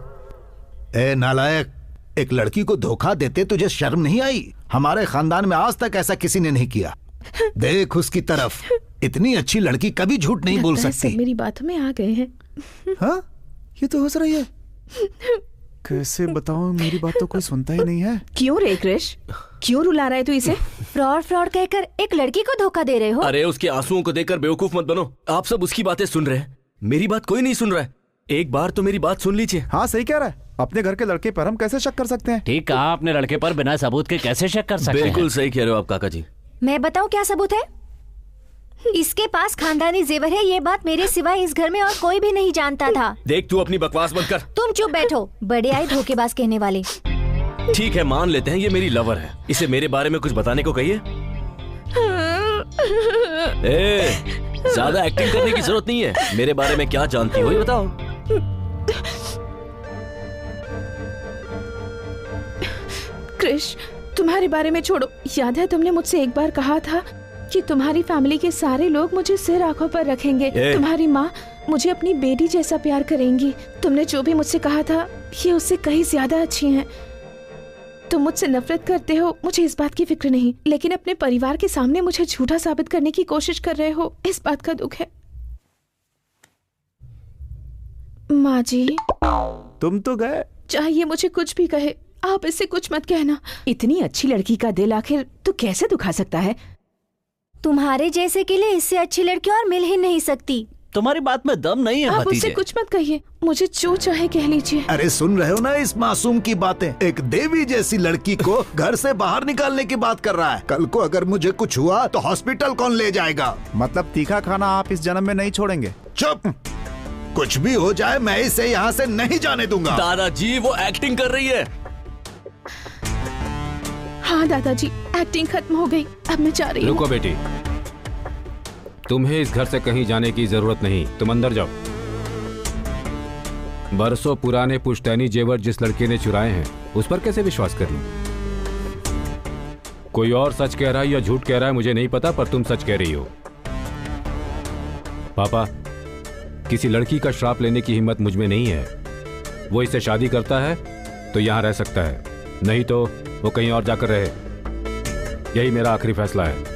ए नालायक, एक लड़की को धोखा देते तुझे शर्म नहीं आई? हमारे खानदान में आज तक ऐसा किसी ने नहीं किया। देख उसकी तरफ, इतनी अच्छी लड़की कभी झूठ नहीं बोल लगता है सकती। सब मेरी बातों में आ गए हैं। हाँ, ये तो हंस रही है। कैसे बताऊं, मेरी बात तो कोई सुनता ही नहीं है। क्यों रे क्रिश, क्यों रुला रहा है तू इसे? फ्रॉड फ्रॉड कहकर एक लड़की को धोखा दे रहे हो। अरे उसके आंसुओं को देखकर बेवकूफ मत बनो। आप सब उसकी बातें सुन रहे हैं, मेरी बात कोई नहीं सुन रहा है। एक बार तो मेरी बात सुन लीजिए। हाँ सही कह रहा है, अपने घर के लड़के पर हम कैसे शक कर सकते हैं? ठीक कहा, अपने लड़के पर बिना सबूत के कैसे शक कर सकते हैं? बिल्कुल सही कह रहे हो आप काका जी। मैं बताऊं क्या सबूत है? इसके पास खानदानी जेवर है, ये बात मेरे सिवाय इस घर में और कोई भी नहीं जानता था। देख तू अपनी बकवास बंद कर। तुम चुप बैठो, बड़े आए धोखेबाज कहने वाले। ठीक है, मान लेते हैं ये मेरी लवर है, इसे मेरे बारे में कुछ बताने को कहिए। ज्यादा एक्टिंग करने की जरूरत नहीं है, मेरे बारे में क्या जानती हो ये बताओ। क्रिश, तुम्हारे बारे में छोड़ो। याद है तुमने मुझसे एक बार कहा था कि तुम्हारी फैमिली के सारे लोग मुझे सिर आंखों पर रखेंगे। तुम्हारी माँ मुझे अपनी बेटी जैसा प्यार करेंगी। तुमने जो भी मुझसे कहा था ये उससे कहीं ज्यादा अच्छी हैं। तुम मुझसे नफरत करते हो, मुझे इस बात की फिक्र नहीं, लेकिन अपने परिवार के सामने मुझे झूठा साबित करने की कोशिश कर रहे हो, इस बात का दुख है। माँ जी, तुम तो गए। चाहे ये मुझे कुछ भी कहे, आप इससे कुछ मत कहना। इतनी अच्छी लड़की का दिल आखिर तू कैसे दुखा सकता है? तुम्हारे जैसे के लिए इससे अच्छी लड़की और मिल ही नहीं सकती। तुम्हारी बात में दम नहीं है आप भतीजे। उससे कुछ मत कहिए, मुझे जो चाहे कह लीजिए। अरे सुन रहे हो ना इस मासूम की बातें? एक देवी जैसी लड़की को घर से बाहर निकालने की बात कर रहा है। कल को अगर मुझे कुछ हुआ तो हॉस्पिटल कौन ले जाएगा? मतलब तीखा खाना आप इस जन्म में नहीं छोड़ेंगे? चुप, कुछ भी हो जाए मैं इसे यहाँ से नहीं जाने दूंगा। दादाजी वो एक्टिंग कर रही है। हाँ दादाजी, एक्टिंग खत्म हो गई, अब मैं जा रही हूँ। रुको बेटी, तुम्हें इस घर से कहीं जाने की जरूरत नहीं, तुम अंदर जाओ। बरसों पुराने पुश्तैनी जेवर जिस लड़के ने चुराए हैं उस पर कैसे विश्वास कर लूं? कोई और सच कह रहा है या झूठ कह रहा है मुझे नहीं पता, पर तुम सच कह रही हो। पापा, किसी लड़की का श्राप लेने की हिम्मत मुझ में नहीं है। वो इससे शादी करता है तो यहां रह सकता है, नहीं तो वो कहीं और जाकर रहे। यही मेरा आखिरी फैसला है।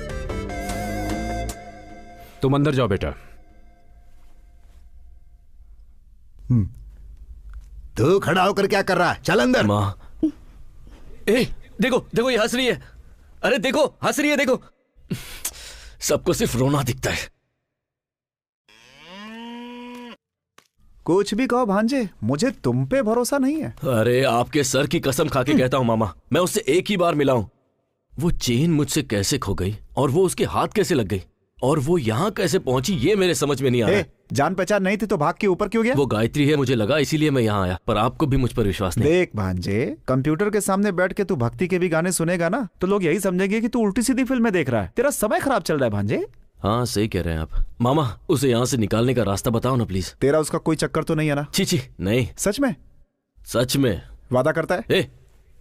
तुम अंदर जाओ बेटा। तू खड़ा होकर क्या कर रहा है? चल अंदर। माँ, देखो देखो ये हंस रही है। अरे देखो हंस रही है, देखो। सबको सिर्फ रोना दिखता है। कुछ भी कहो भांजे, मुझे तुम पे भरोसा नहीं है। अरे आपके सर की कसम खा के कहता हूँ मामा, मैं उससे एक ही बार मिला हूं। वो चेन मुझसे कैसे खो गई और वो उसके हाथ कैसे लग गई और वो यहाँ कैसे पहुंची ये मेरे समझ में नहीं आ रहा। जान पहचान नहीं थी तो भाग के ऊपर क्यों गया? वो गायत्री है मुझे लगा, इसीलिए मैं यहाँ आया, पर आपको भी मुझ पर विश्वास नहीं। देख भांजे, कंप्यूटर के सामने बैठ के तू भक्ति के भी गाने सुनेगा ना तो लोग यही समझेंगे कि तू उल्टी सीधी फिल्में देख रहा है। तेरा समय खराब चल रहा है भांजे। हाँ सही कह रहे हैं आप। मामा उसे यहाँ से निकालने का रास्ता बताओ ना प्लीज। तेरा उसका कोई चक्कर तो नहीं है ना? छी नहीं। सच में? सच में। वादा करता है?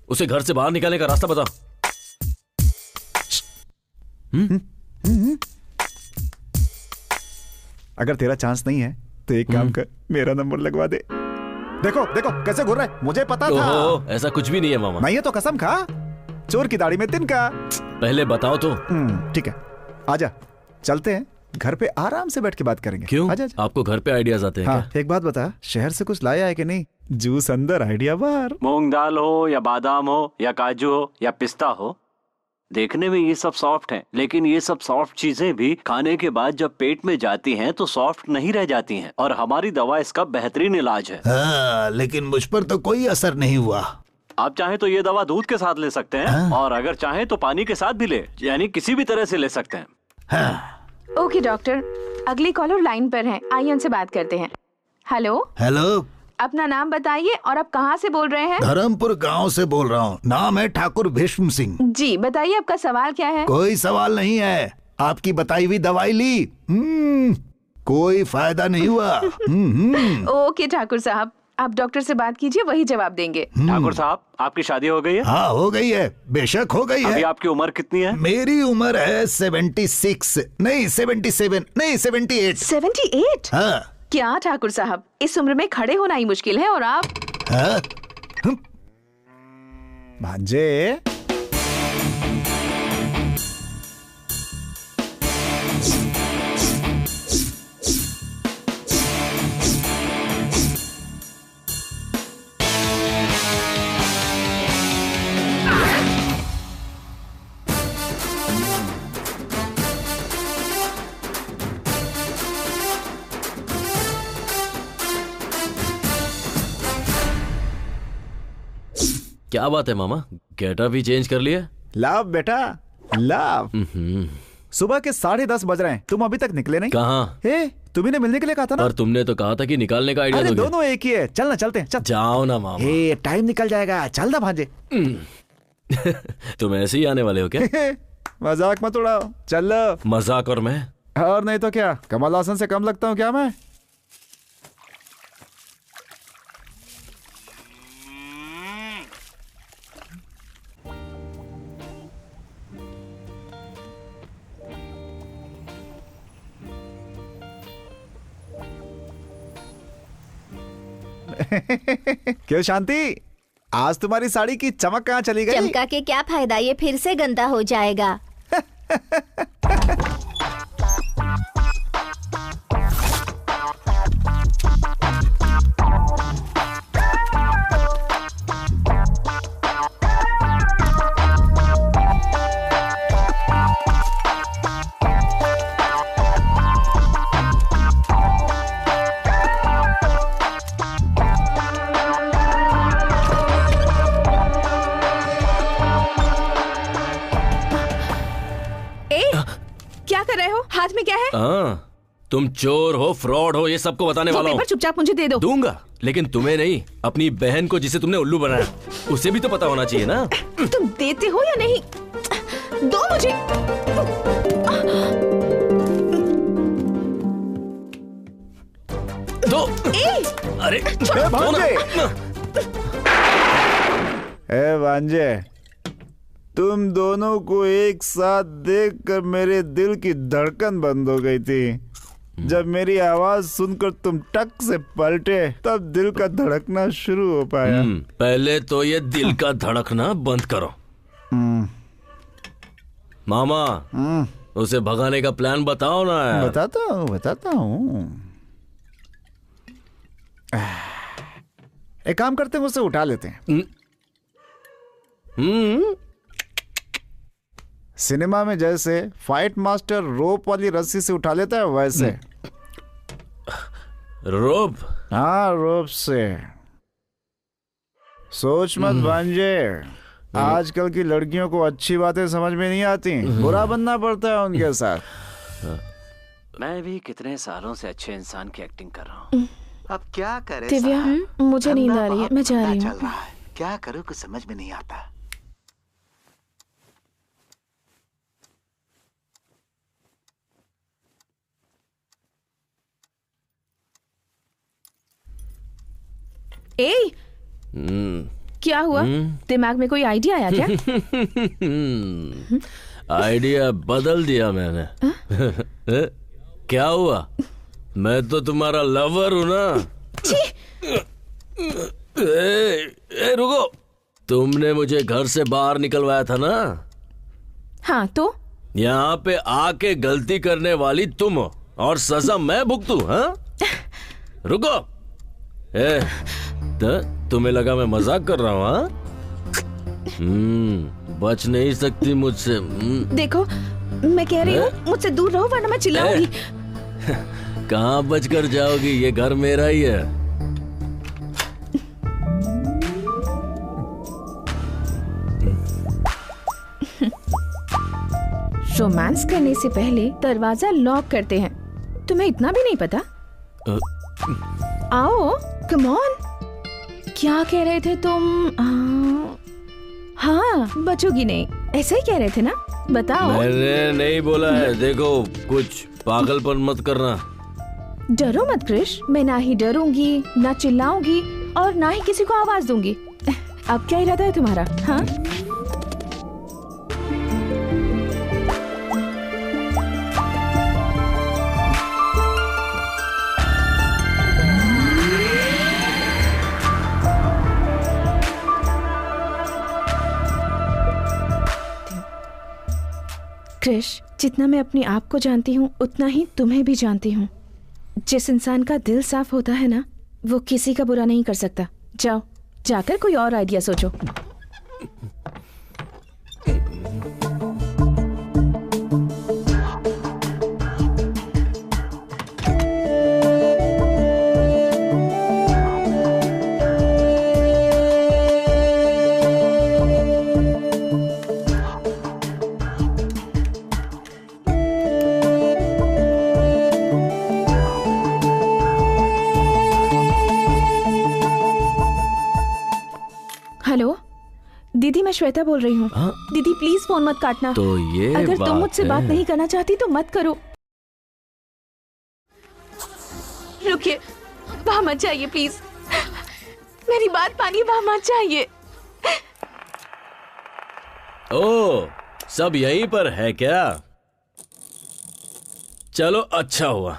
उसे घर से बाहर निकालने का रास्ता बताओ। अगर तेरा चांस नहीं है तो एक काम कर, मेरा नंबर लगवा दे। देखो देखो कैसे घूर रहा है, मुझे पता था। ऐसा कुछ भी नहीं है मामा। नहीं है तो कसम खा, चोर की दाढ़ी में तिनका। पहले बताओ तो। ठीक है, आजा, चलते हैं घर पे आराम से बैठ के बात करेंगे। क्यों? आजा। आपको घर पे आइडियाज आते हैं? हाँ, क्या? एक बात बता, शहर से कुछ लाया है कि नहीं? जूस अंदर आइडिया बाहर। मूंग दाल हो या बादाम हो या काजू हो या पिस्ता हो, देखने में ये सब सॉफ्ट हैं, लेकिन ये सब सॉफ्ट चीजें भी खाने के बाद जब पेट में जाती हैं तो सॉफ्ट नहीं रह जाती हैं, और हमारी दवा इसका बेहतरीन इलाज है। हाँ, लेकिन मुझ पर तो कोई असर नहीं हुआ। आप चाहें तो ये दवा दूध के साथ ले सकते हैं, और अगर चाहें तो पानी के साथ भी ले, यानी किसी भी तरह से ले सकते हैं। ओके डॉक्टर, अगली कॉलर लाइन पर है, आइए उनसे बात करते हैं। हेलो। हेलो, अपना नाम बताइए और आप कहाँ से बोल रहे हैं? धर्मपुर गांव से बोल रहा हूँ। नाम है ठाकुर भीष्म सिंह। जी बताइए, आपका सवाल क्या है? कोई सवाल नहीं है, आपकी बताई हुई दवाई ली, कोई फायदा नहीं हुआ। ओके ठाकुर साहब, आप डॉक्टर से बात कीजिए, वही जवाब देंगे। ठाकुर साहब, आपकी शादी हो गई है? हाँ हो गई है, बेशक हो गई है। अभी आपकी उम्र कितनी है? मेरी उम्र है 76 नहीं 77 नहीं 78। 78? हाँ। क्या ठाकुर साहब, इस उम्र में खड़े होना ही मुश्किल है और आप? हाँ? भांजे, क्या बात है मामा, गेटअप भी चेंज कर लिया? लव बेटा लव। सुबह के 10:30 बज रहे हैं, तुम अभी तक निकले नहीं। कहाँ? तुम्ही ने मिलने के लिए कहा था ना। और तुमने तो कहा था कि निकालने का आइडिया अरे दोगे। दोनों एक ही है, चल ना चलते हैं चल। जाओ ना मामा। टाइम निकल जाएगा, चल ना भांजे। तुम ऐसे ही आने वाले हो क्या? मजाक मत उड़ाओ, चल। मजाक और मैं? और नहीं तो क्या, कमल हासन से कम लगता हूँ क्या मैं? क्यों शांति, आज तुम्हारी साड़ी की चमक कहाँ चली गई? चमका के क्या फायदा, ये फिर से गंदा हो जाएगा। हाथ में क्या है? तुम चोर हो, फ्रॉड हो, ये सबको बताने वाला हूँ। चुपचाप मुझे दे दो। दूंगा, लेकिन तुम्हें नहीं, अपनी बहन को जिसे तुमने उल्लू बनाया उसे भी तो पता होना चाहिए ना। तुम देते हो या नहीं? दो मुझे। दो। अरे भांजे, तुम दोनों को एक साथ देखकर मेरे दिल की धड़कन बंद हो गई थी। जब मेरी आवाज सुनकर तुम टक से पलटे, तब दिल का धड़कना शुरू हो पाया। पहले तो ये दिल का धड़कना बंद करो। मामा, उसे भगाने का प्लान बताओ ना यार। बताता हूँ। एक काम करते हैं, उसे उठा लेते हैं। सिनेमा में जैसे फाइट मास्टर रोप वाली रस्सी से उठा लेता है, वैसे। रोप? हाँ, रोप से। सोच मत भांजे, आजकल की लड़कियों को अच्छी बातें समझ में नहीं आती, बुरा बनना पड़ता है उनके साथ। मैं भी कितने सालों से अच्छे इंसान की एक्टिंग कर रहा हूँ। अब क्या करे? दिव्या, मुझे नींद आ रही है, मैं जा रही हूँ। क्या करूँ कुछ समझ में नहीं आता। क्या हुआ? दिमाग में कोई आइडिया आया क्या? आइडिया बदल दिया मैंने। क्या हुआ? मैं तो तुम्हारा लवर हूं ना। रुको, तुमने मुझे घर से बाहर निकलवाया था ना? हाँ तो? यहाँ पे आके गलती करने वाली तुम हो और सजा मैं भुगतूं? हाँ? रुको, तुम्हें लगा मैं मजाक कर रहा हूँ? हाँ? बच नहीं सकती मुझसे। देखो, मैं कह रही हूँ मुझसे दूर रहो वरना मैं चिल्लाऊंगी। कहाँ बच कर जाओगी, ये घर मेरा ही है। रोमांस करने से पहले दरवाजा लॉक करते हैं, तुम्हें इतना भी नहीं पता? आओ, कम ऑन। क्या कह रहे थे तुम? हाँ, बचोगी नहीं, ऐसा ही कह रहे थे ना? बताओ। मैंने नहीं बोला है, देखो कुछ पागलपन मत करना। डरो मत क्रिश, मैं ना ही डरूंगी, ना चिल्लाऊंगी और ना ही किसी को आवाज दूंगी। अब क्या इरादा है तुम्हारा? हाँ? क्रिश, जितना मैं अपने आप को जानती हूँ उतना ही तुम्हें भी जानती हूँ। जिस इंसान का दिल साफ होता है ना, वो किसी का बुरा नहीं कर सकता। जाओ, जाकर कोई और आइडिया सोचो। हेलो दीदी, मैं श्वेता बोल रही हूँ। हाँ? दीदी प्लीज फोन मत काटना। तो ये अगर बात तुम मुझसे बात है। नहीं करना चाहती तो मत करो। रुकिए, वहाँ मत जाइए प्लीज, मेरी बात मानिए, वहाँ मत जाइए। ओ, सब यहीं पर है क्या? चलो अच्छा हुआ।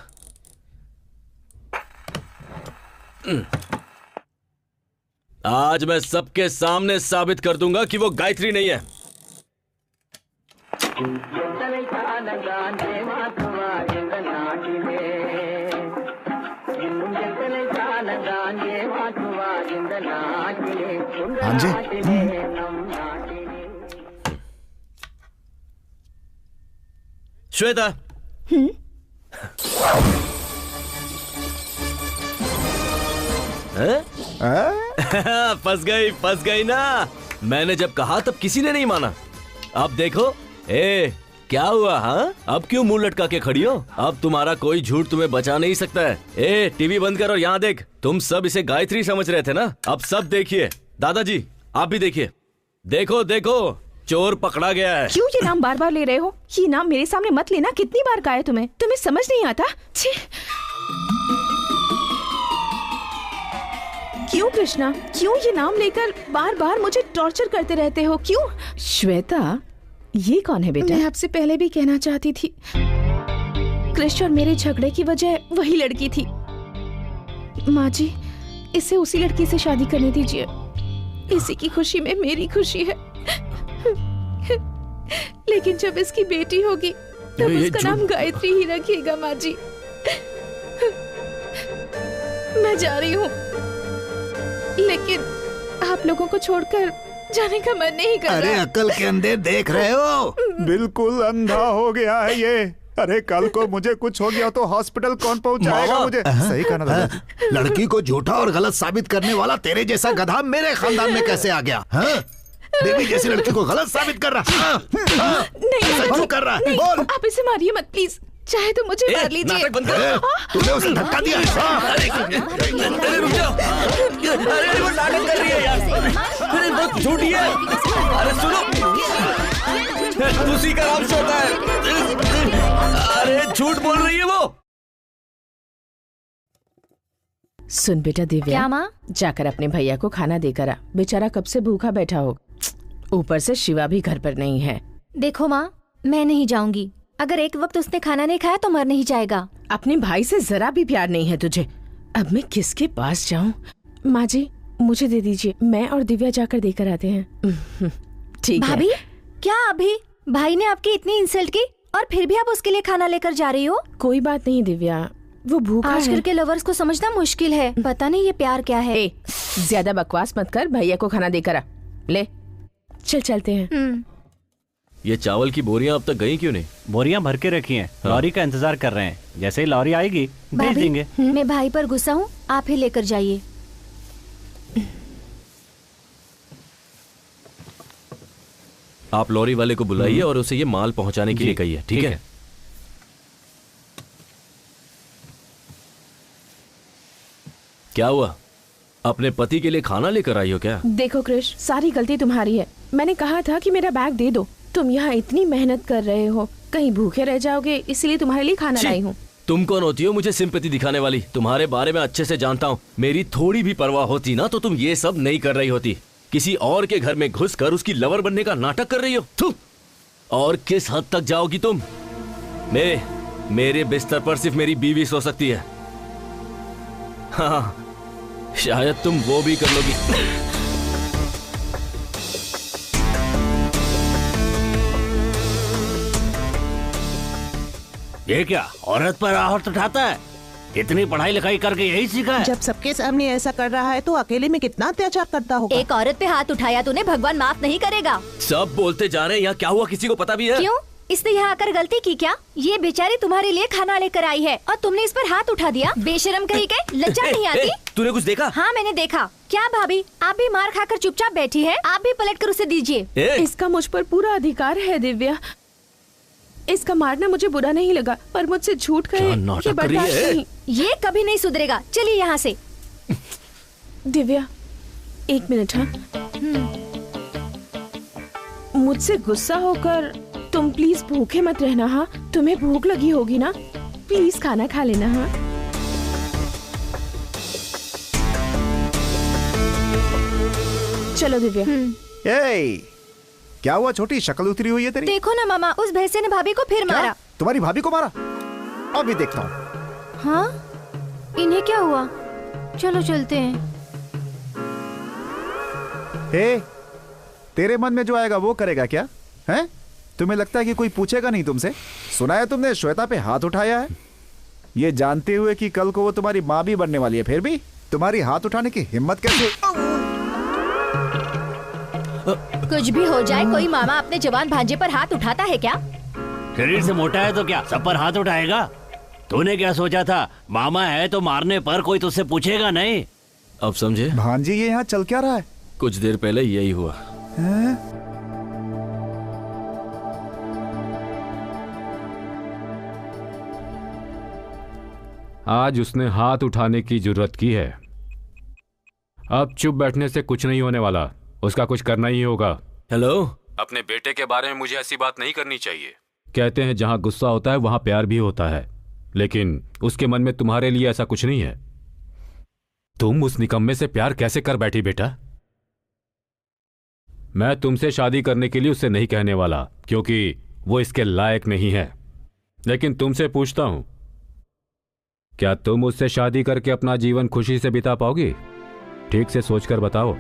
आज मैं सबके सामने साबित कर दूंगा कि वो गायत्री नहीं है। हाँ जी। श्वेता, फंस गई ना। मैंने जब कहा तब किसी ने नहीं माना। अब देखो, क्या हुआ? हाँ, अब क्यों मुंह लटका के खड़ी हो? अब तुम्हारा कोई झूठ तुम्हें बचा नहीं सकता है। टीवी बंद कर और यहाँ देख। तुम सब इसे गायत्री समझ रहे थे ना? अब सब देखिए। दादाजी आप भी देखिए। देखो देखो, चोर पकड़ा गया है। क्यों ये नाम बार बार ले रहे हो? ये नाम मेरे सामने मत लेना। कितनी बार कहा है तुम्हें? तुम्हें समझ नहीं आता? छी। क्यों कृष्णा, क्यों ये नाम लेकर बार बार मुझे टॉर्चर करते रहते हो? क्यों? श्वेता, ये कौन है बेटा? मैं आपसे पहले भी कहना चाहती थी, कृष्ण और मेरे झगड़े की वजह वही लड़की थी। माँ जी, इसे उसी लड़की से शादी करने दीजिए। इसी की खुशी में मेरी खुशी है। लेकिन जब इसकी बेटी होगी तब उसका नाम गायत्री ही रखिएगा माँ जी। मैं जा रही हूँ, लेकिन आप लोगों को छोड़कर जाने का मन नहीं कर रहा। अरे अकल के अंधे देख रहे हो? बिल्कुल अंधा हो गया है ये। अरे कल को मुझे कुछ हो गया तो हॉस्पिटल कौन पहुंचाएगा मुझे? सही कहा ना दादा। लड़की को झूठा और गलत साबित करने वाला तेरे जैसा गधा मेरे खानदान में कैसे आ गया? हाँ? देवी जैसी लड़की को गलत साबित कर रहा। नहीं, क्यों कर रहा है? बोल। आप इसे मारिए मत प्लीज, चाहे तो मुझे मार लीजिए। तूने उसे धक्का दिया। अरे रुक जाओ। अरे वो नाटक कर रही है यार। अरे वो झूठी है। अरे सुनो, उसी का नाम श्वेता है। अरे झूठ बोल रही है वो। सुन बेटा दिव्या, क्या माँ? जाकर अपने भैया को खाना देकर आ। बेचारा कब से भूखा बैठा हो। ऊपर से शिवा भी घर पर नहीं है। देखो माँ, मैं नहीं जाऊंगी। अगर एक वक्त उसने खाना नहीं खाया तो मर नहीं जाएगा। अपने भाई से जरा भी प्यार नहीं है तुझे। अब मैं किसके पास जाऊं? माँ जी, मुझे दे दीजिए, मैं और दिव्या जाकर देकर आते हैं। ठीक है। भाभी, क्या अभी भाई ने आपकी इतनी इंसल्ट की और फिर भी आप उसके लिए खाना लेकर जा रही हो? कोई बात नहीं दिव्या, वो भूखा आजकल है। के लवर्स को समझना मुश्किल है। पता नहीं ये प्यार क्या है। ज्यादा बकवास मत कर, भैया को खाना देकर आ। ले चल चलते हैं। ये चावल की बोरियां अब तक गई क्यों नहीं? बोरियां भर के रखी हैं, लॉरी का इंतजार कर रहे हैं। जैसे ही लॉरी आएगी भेज भाभी, देंगे। मैं भाई पर गुस्सा हूँ, आप ही लेकर जाइए। आप लॉरी वाले को बुलाइए और उसे ये माल पहुंचाने के लिए कहिए, ठीक है? क्या हुआ? अपने पति के लिए खाना लेकर आई हो क्या? देखो कृष, सारी गलती तुम्हारी है। मैंने कहा था कि मेरा बैग दे दो। तुम यहाँ इतनी मेहनत कर रहे हो, कहीं भूखे रह जाओगे, इसलिए तुम्हारे लिए खाना लाई हूँ। तुम कौन होती हो मुझे सिंपैथी दिखाने वाली? तुम्हारे बारे में अच्छे से जानता हूँ। मेरी थोड़ी भी परवाह होती ना तो तुम ये सब नहीं कर रही होती। किसी और के घर में घुसकर उसकी लवर बनने का नाटक कर रही हो। थू! और किस हद तक जाओगी तुम? मेरे बिस्तर पर सिर्फ मेरी बीवी सो सकती है। हाँ, शायद तुम वो भी कर लोगी। ये क्या औरत पर आहट उठाता है? इतनी पढ़ाई लिखाई करके यही सीखा है? जब सबके सामने ऐसा कर रहा है तो अकेले में कितना अत्याचार करता होगा। एक औरत पे हाथ उठाया तूने, भगवान माफ नहीं करेगा। सब बोलते जा रहे हैं, यहाँ क्या हुआ किसी को पता भी है? क्यों? इसने यहाँ आकर गलती की क्या? ये बेचारी तुम्हारे लिए खाना लेकर आई है और तुमने इस पर हाथ उठा दिया। बेशरम कहीं के, लज्जा नहीं आती? तूने कुछ देखा? हाँ मैंने देखा। क्या भाभी, आप भी मार खाकर चुपचाप बैठी है? आप भी पलट कर उसे दीजिए। इसका मुझ पर पूरा अधिकार है दिव्या। इसका मारना मुझे बुरा नहीं लगा, पर मुझसे झूठ कहे ये बर्दाश्त नहीं। ये कभी नहीं सुधरेगा। चलिए यहाँ से। दिव्या, एक मिनट। हाँ मुझसे गुस्सा होकर तुम प्लीज भूखे मत रहना। हाँ, तुम्हें भूख लगी होगी ना, प्लीज खाना खा लेना। हाँ, चलो दिव्या। ए, क्या हुआ छोटी, शक्ल उतरी हुई है तेरी? देखो ना मामा, उस भैंसे ने भाभी को फिर मारा। तुम्हारी भाभी को मारा? अभी देखता हूँ। हाँ, इन्हें क्या हुआ? चलो चलते हैं। हे, तेरे मन में जो आएगा वो करेगा क्या? हैं? तुम्हें लगता है कि कोई पूछेगा नहीं तुमसे? सुना है तुमने श्वेता पे हाथ उठाया है, ये जानते हुए कि कल को वो तुम्हारी माँ भी बनने वाली है, फिर भी तुम्हारी हाथ उठाने की हिम्मत कैसे? कुछ भी हो जाए, कोई मामा अपने जवान भांजे पर हाथ उठाता है क्या? शरीर से मोटा है तो क्या सब पर हाथ उठाएगा? तूने क्या सोचा था, मामा है तो मारने पर कोई तुझसे पूछेगा नहीं? अब समझे? भांजी, ये यहाँ चल क्या रहा है? कुछ देर पहले यही हुआ। आज उसने हाथ उठाने की जरूरत की है। अब चुप बैठने से कुछ नहीं होने वाला, उसका कुछ करना ही होगा। हेलो, अपने बेटे के बारे में मुझे ऐसी बात नहीं करनी चाहिए। कहते हैं जहां गुस्सा होता है वहां प्यार भी होता है, लेकिन उसके मन में तुम्हारे लिए ऐसा कुछ नहीं है। तुम उस निकम्मे से प्यार कैसे कर बैठी बेटा? मैं तुमसे शादी करने के लिए उससे नहीं कहने वाला, क्योंकि वो इसके लायक नहीं है। लेकिन तुमसे पूछता हूं, क्या तुम उससे शादी करके अपना जीवन खुशी से बिता पाओगी? ठीक से सोचकर बताओ।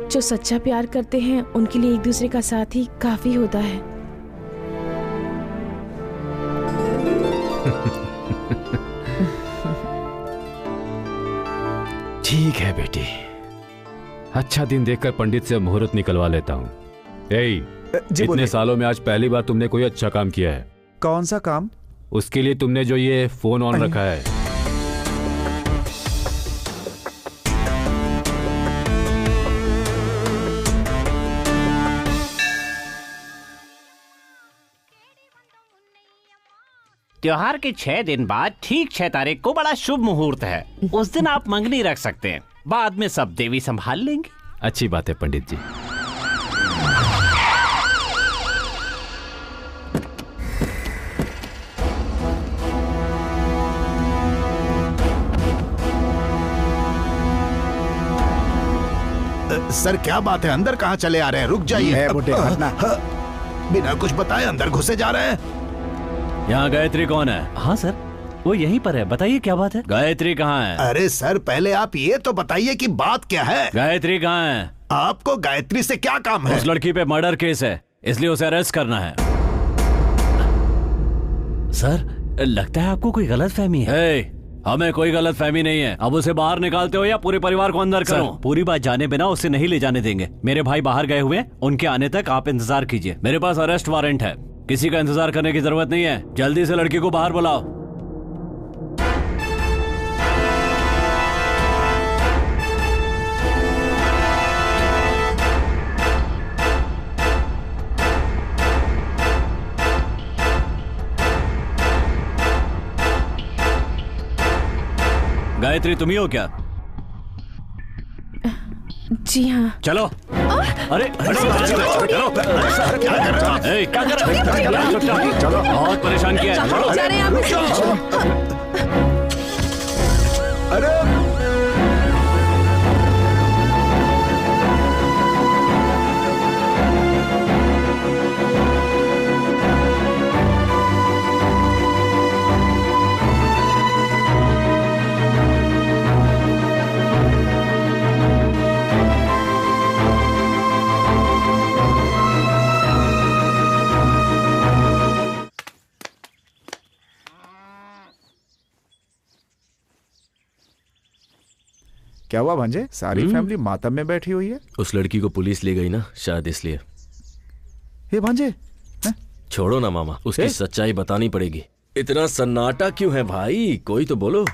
जो सच्चा प्यार करते हैं उनके लिए एक दूसरे का साथ ही काफी होता है। ठीक है बेटी, अच्छा दिन देखकर पंडित से मुहूर्त निकलवा लेता हूँ। इतने सालों में आज पहली बार तुमने कोई अच्छा काम किया है। कौन सा काम? उसके लिए तुमने जो ये फोन ऑन रखा है। त्योहार के 6 दिन बाद ठीक 6 तारीख को बड़ा शुभ मुहूर्त है। उस दिन आप मंगनी रख सकते हैं, बाद में सब देवी संभाल लेंगे। अच्छी बात है पंडित जी। सर क्या बात है, अंदर कहाँ चले आ रहे हैं? रुक जाइए। बिना कुछ बताए अंदर घुसे जा रहे हैं। यहाँ गायत्री कौन है? हाँ सर, वो यहीं पर है, बताइए क्या बात है? गायत्री कहाँ है? अरे सर पहले आप ये तो बताइए कि बात क्या है। गायत्री कहाँ है? आपको गायत्री से क्या काम है? उस लड़की पे मर्डर केस है, इसलिए उसे अरेस्ट करना है। सर लगता है आपको कोई गलत फहमी है। हमें कोई गलत फहमी नहीं है। अब उसे बाहर निकालते हो या पूरे परिवार को अंदर करो? पूरी बात जाने बिना उसे नहीं ले जाने देंगे। मेरे भाई बाहर गए हुए, उनके आने तक आप इंतजार कीजिए। मेरे पास अरेस्ट वारंट है, किसी का इंतजार करने की जरूरत नहीं है। जल्दी से लड़की को बाहर बुलाओ। गायत्री तुम ही हो क्या? जी हाँ। चलो। अरे चलो, क्या कर रहे हो? चलो, बहुत परेशान किया है। अरे क्या हुआ भांजे, सारी फैमिली मातम में बैठी हुई है? उस लड़की को पुलिस ले गई ना, शायद इसलिए। ये भांजे छोड़ो ना मामा, उसकी सच्चाई बतानी पड़ेगी। इतना सन्नाटा क्यों है भाई? कोई तो बोलो।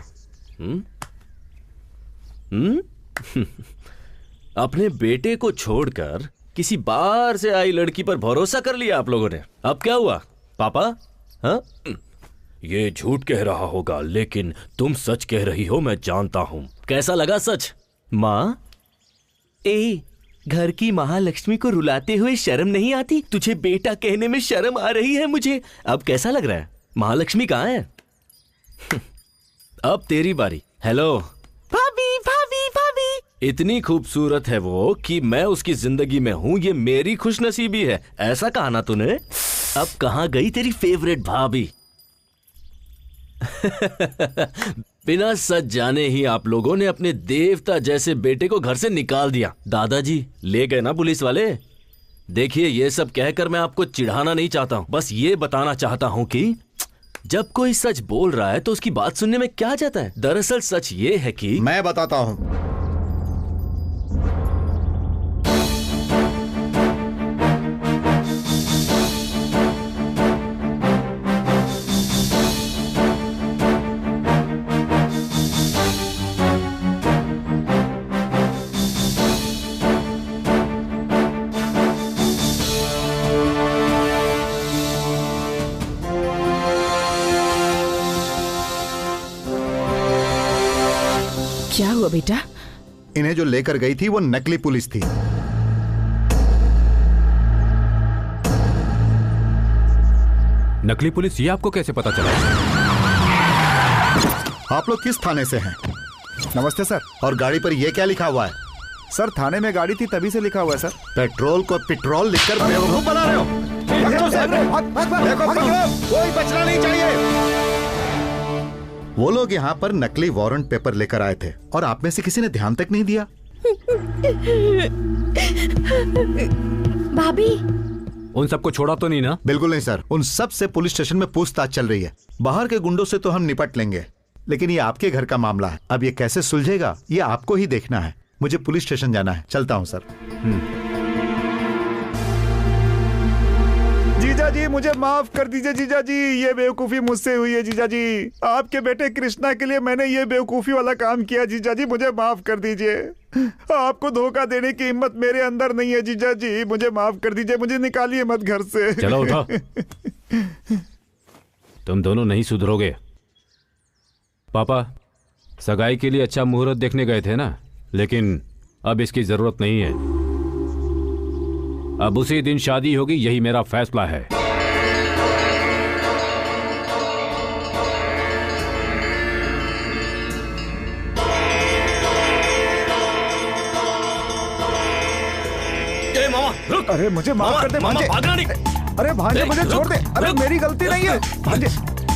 अपने बेटे को छोड़कर किसी बाहर से आई लड़की पर भरोसा कर लिया आप लोगों ने। अब क्या हुआ? पापा हाँ? ये झूठ कह रहा होगा, लेकिन तुम सच कह रही हो, मैं जानता हूं। कैसा लगा सच? माँ, घर की महालक्ष्मी को रुलाते हुए शर्म नहीं आती? तुझे बेटा कहने में शर्म आ रही है मुझे। अब कैसा लग रहा है? महालक्ष्मी कहाँ है? अब तेरी बारी। हेलो भाभी, भाभी, भाभी। इतनी खूबसूरत है वो कि मैं उसकी जिंदगी में हूँ, ये मेरी खुशनसीबी है। ऐसा कहा ना तूने। अब कहाँ गई तेरी फेवरेट भाभी? बिना सच जाने ही आप लोगों ने अपने देवता जैसे बेटे को घर से निकाल दिया। दादाजी ले गए ना पुलिस वाले। देखिए, ये सब कहकर मैं आपको चिढ़ाना नहीं चाहता हूँ, बस ये बताना चाहता हूँ कि जब कोई सच बोल रहा है तो उसकी बात सुनने में क्या जाता है। दरअसल सच ये है कि मैं बताता हूँ। क्या हुआ बेटा? इन्हें जो लेकर गई थी वो नकली पुलिस थी। नकली पुलिस, ये आपको कैसे पता चला? आप लोग किस थाने से हैं? नमस्ते सर। और गाड़ी पर ये क्या लिखा हुआ है? सर, थाने में गाड़ी थी तभी से लिखा हुआ है सर। पेट्रोल को पेट्रोल लिखकर बेवकूफ बना रहे हो। कोई बचना नहीं चाहिए। वो लोग यहाँ पर नकली वारंट पेपर लेकर आए थे और आप में से किसी ने ध्यान तक नहीं दिया। भाभी, उन सबको छोड़ा तो नहीं ना? बिल्कुल नहीं सर, उन सब से पुलिस स्टेशन में पूछताछ चल रही है। बाहर के गुंडों से तो हम निपट लेंगे, लेकिन ये आपके घर का मामला है। अब ये कैसे सुलझेगा ये आपको ही देखना है। मुझे पुलिस स्टेशन जाना है, चलता हूँ सर। जीजा जी, मुझे माफ कर दीजिए जीजा जी, ये बेवकूफी मुझसे हुई है जीजा जी। आपके बेटे कृष्णा के लिए मैंने ये बेवकूफी वाला काम किया जीजा जी, मुझे माफ कर दीजिए। आपको धोखा देने की हिम्मत मेरे अंदर नहीं है जीजा जी, मुझे माफ कर दीजिए। मुझे निकालिए मत घर से। चलो उठो। तुम दोनों नहीं सुधरोगे। पापा सगाई के लिए अच्छा मुहूर्त देखने गए थे ना, लेकिन अब इसकी जरूरत नहीं है। अब उसी दिन शादी होगी, यही मेरा फैसला है। ए मामा रुक। अरे मुझे माफ कर दे मामा, भांजे। भागना नहीं। अरे भांजे मुझे छोड़ दे। अरे मेरी गलती नहीं है भांजे।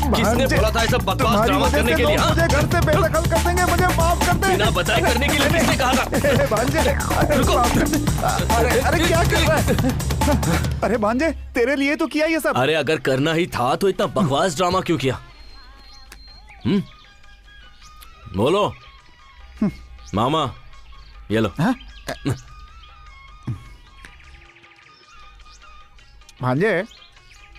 किसने बोला था ऐसा बकवास ड्रामा करने के लिए? मुझे घर से बेदखल कर देंगे, मुझे माफ कर दे। बिना बताए करने के लिए किसने कहा था? भांजे रुको। अरे क्या कर रहा है? अरे भांजे, तेरे लिए तो किया ये सब। अरे अगर करना ही था तो इतना बकवास ड्रामा क्यों किया? बोलो मामा, ये लो। भांजे,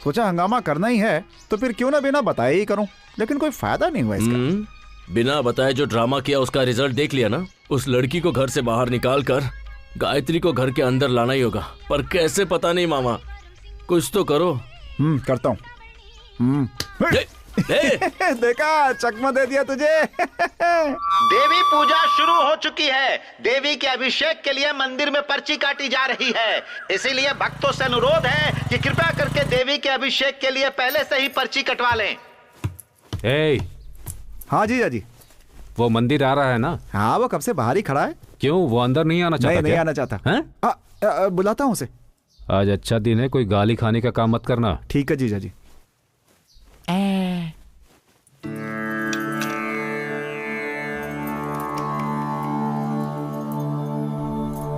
सोचा हंगामा करना ही है तो फिर क्यों ना बिना बताए ही करूं, लेकिन कोई फायदा नहीं हुआ इसका। बिना बताए जो ड्रामा किया उसका रिजल्ट देख लिया ना। उस लड़की को घर से बाहर निकाल कर गायत्री को घर के अंदर लाना ही होगा, पर कैसे पता नहीं मामा, कुछ तो करो। करता हूँ। देखा, चकमा दे दिया तुझे। देवी पूजा शुरू हो चुकी है। देवी के अभिषेक के लिए मंदिर में पर्ची काटी जा रही है, इसीलिए भक्तों से अनुरोध है कि कृपया करके देवी के अभिषेक के लिए पहले से ही पर्ची कटवा लें। हाँ जीजा जी। वो मंदिर आ रहा है ना? हाँ, वो कब से बाहर ही खड़ा है। क्यों, वो अंदर नहीं आना चाहता? नहीं आना चाहता। बुलाता हूँ उसे। आज अच्छा दिन है, कोई गाली खाने का काम मत करना। ठीक है जीजा जी।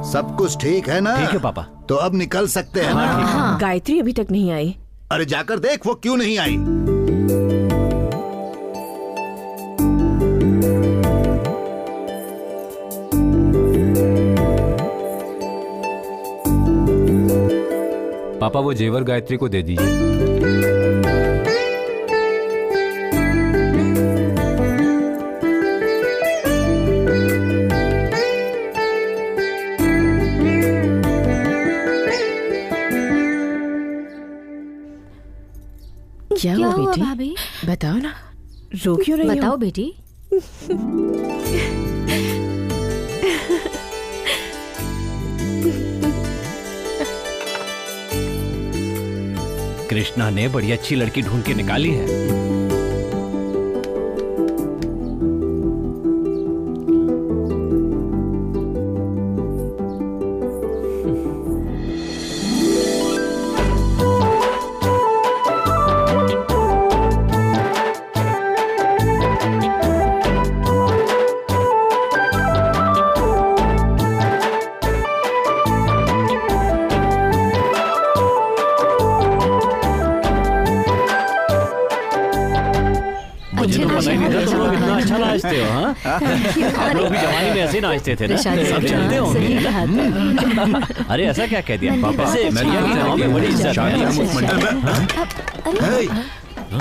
सब कुछ ठीक है ना? ठीक है पापा। तो अब निकल सकते हैं ना? हाँ। गायत्री अभी तक नहीं आई। अरे जाकर देख वो क्यों नहीं आई। पापा वो जेवर गायत्री को दे दीजिए। क्या क्या हुआ हुआ बेटी? भाभी? बताओ ना, रो क्यों रही हो? बताओ बेटी। कृष्णा ने बड़ी अच्छी लड़की ढूंढ के निकाली है। नाचते हो, हाँ? आप लोग भी जवानी में ऐसे नाचते थे ना? सब चलते होंगे। अरे ऐसा क्या कह दिया? पापा से गाँव में बड़ी इज्जत है।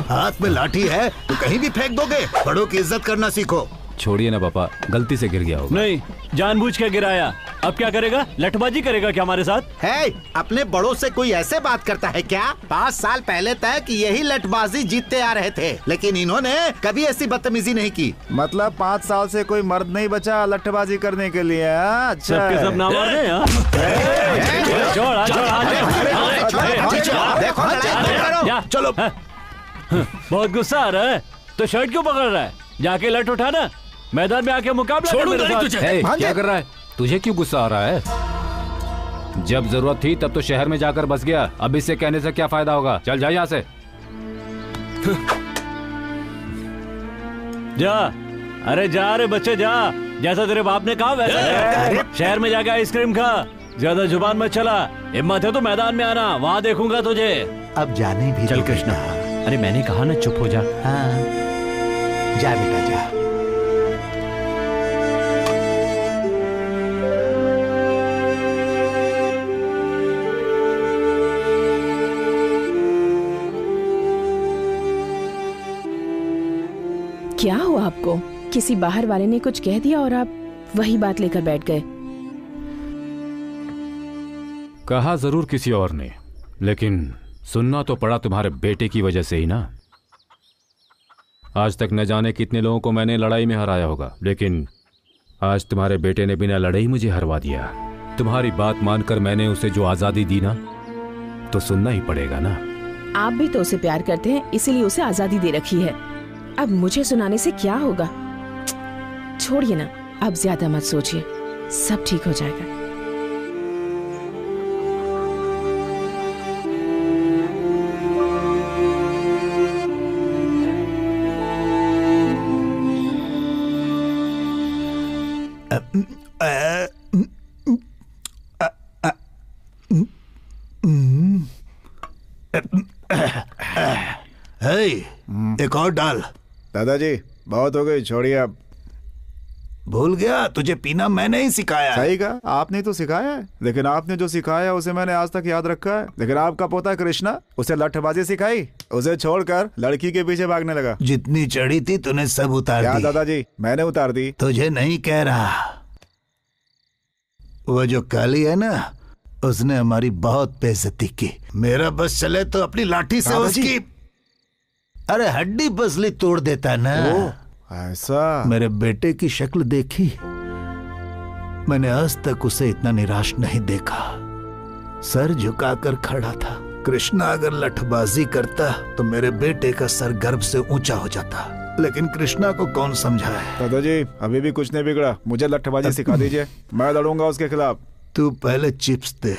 हाथ में लाठी है तो कहीं भी फेंक दोगे। बड़ों की इज्जत करना सीखो। छोड़िए ना पापा, गलती से गिर गया होगा। नहीं, जानबूझ के गिराया। अब क्या करेगा? लठबाजी करेगा क्या हमारे साथ? है, अपने बड़ों से कोई ऐसे बात करता है क्या? 5 साल पहले तक यही लठबाजी जीतते आ रहे थे, लेकिन इन्होंने कभी ऐसी बदतमीजी नहीं की। मतलब 5 साल से कोई मर्द नहीं बचा लठबाजी करने के लिए। अच्छा, सबके सब ना मार दे। चलो। बहुत गुस्सा आ रहा है तो शर्ट क्यों पकड़ रहा है? जाके लठ उठाना, मैदान में आके मुकाबला कर मेरे साथ। क्या कर रहा है? तुझे क्यों गुस्सा आ रहा है? जब जरूरत थी तब तो शहर में जाकर बस गया। अब इससे कहने से क्या फायदा होगा? चल जा यहाँ से। जा, अरे जा रे बच्चे जा, जैसा तेरे बाप ने कहा वैसा। शहर में जाके आइसक्रीम खा, ज्यादा जुबान मत चला। हिम्मत है तो मैदान में आना, वहाँ देखूंगा तुझे। अब जाने भी चल कृष्णा। अरे मैंने कहा ना चुप हो जा। हाँ, जा बेटा जा। क्या हुआ आपको? किसी बाहर वाले ने कुछ कह दिया और आप वही बात लेकर बैठ गए? कहा जरूर किसी और ने, लेकिन सुनना तो पड़ा तुम्हारे बेटे की वजह से ही ना। आज तक न जाने कितने लोगों को मैंने लड़ाई में हराया होगा, लेकिन आज तुम्हारे बेटे ने बिना लड़ाई मुझे हरवा दिया। तुम्हारी बात मानकर मैंने उसे जो आजादी दी ना, तो सुनना ही पड़ेगा ना। आप भी तो उसे प्यार करते हैं, इसीलिए उसे आजादी दे रखी है। अब मुझे सुनाने से क्या होगा? छोड़िए ना, अब ज्यादा मत सोचिए, सब ठीक हो जाएगा। एक और डाल। दादाजी बहुत हो गई, छोड़िए अब। भूल गया, तुझे पीना मैंने ही सिखाया। सही कहा, आपने तो सिखाया है, लेकिन आपने जो सिखाया उसे मैंने आज तक याद रखा है। लेकिन आपका पोता कृष्णा, उसे लठबाजी सिखाई, उसे छोड़कर लड़की के पीछे भागने लगा। जितनी चढ़ी थी तूने सब उतार दी। दादाजी मैंने उतार दी। तुझे नहीं कह रहा, वो जो काली है ना, उसने हमारी बहुत बेइज्जती की। मेरा बस चले तो अपनी लाठी से उसकी अरे हड्डी पसली तोड़ देता ना। ऐसा? मेरे बेटे की शक्ल देखी, मैंने आज तक उसे इतना निराश नहीं देखा। सर झुकाकर खड़ा था। कृष्णा अगर लठबाजी करता तो मेरे बेटे का सर गर्व से ऊंचा हो जाता, लेकिन कृष्णा को कौन समझाए? दादाजी अभी भी कुछ नहीं बिगड़ा, मुझे लठबाजी सिखा दीजिए, मैं लड़ूंगा उसके खिलाफ। तू पहले चिप्स दे,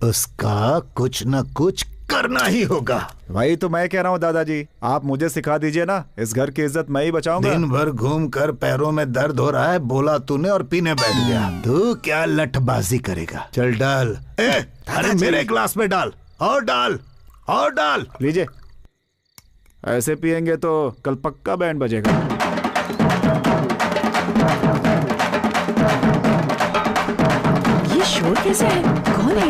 उसका कुछ न कुछ करना ही होगा। वही तो मैं कह रहा हूँ दादाजी, आप मुझे सिखा दीजिए ना, इस घर की इज्जत मैं ही बचाऊंगा। दिन भर घूम कर पैरों में दर्द हो रहा है, बोला तूने और पीने बैठ गया। तू क्या लठबाजी करेगा? चल डाल। अरे मेरे ग्लास में डाल, और डाल, और डाल। लीजिए, ऐसे पिएंगे तो कल पक्का बैंड बजेगा। ये शोर कैसे है? कौन है?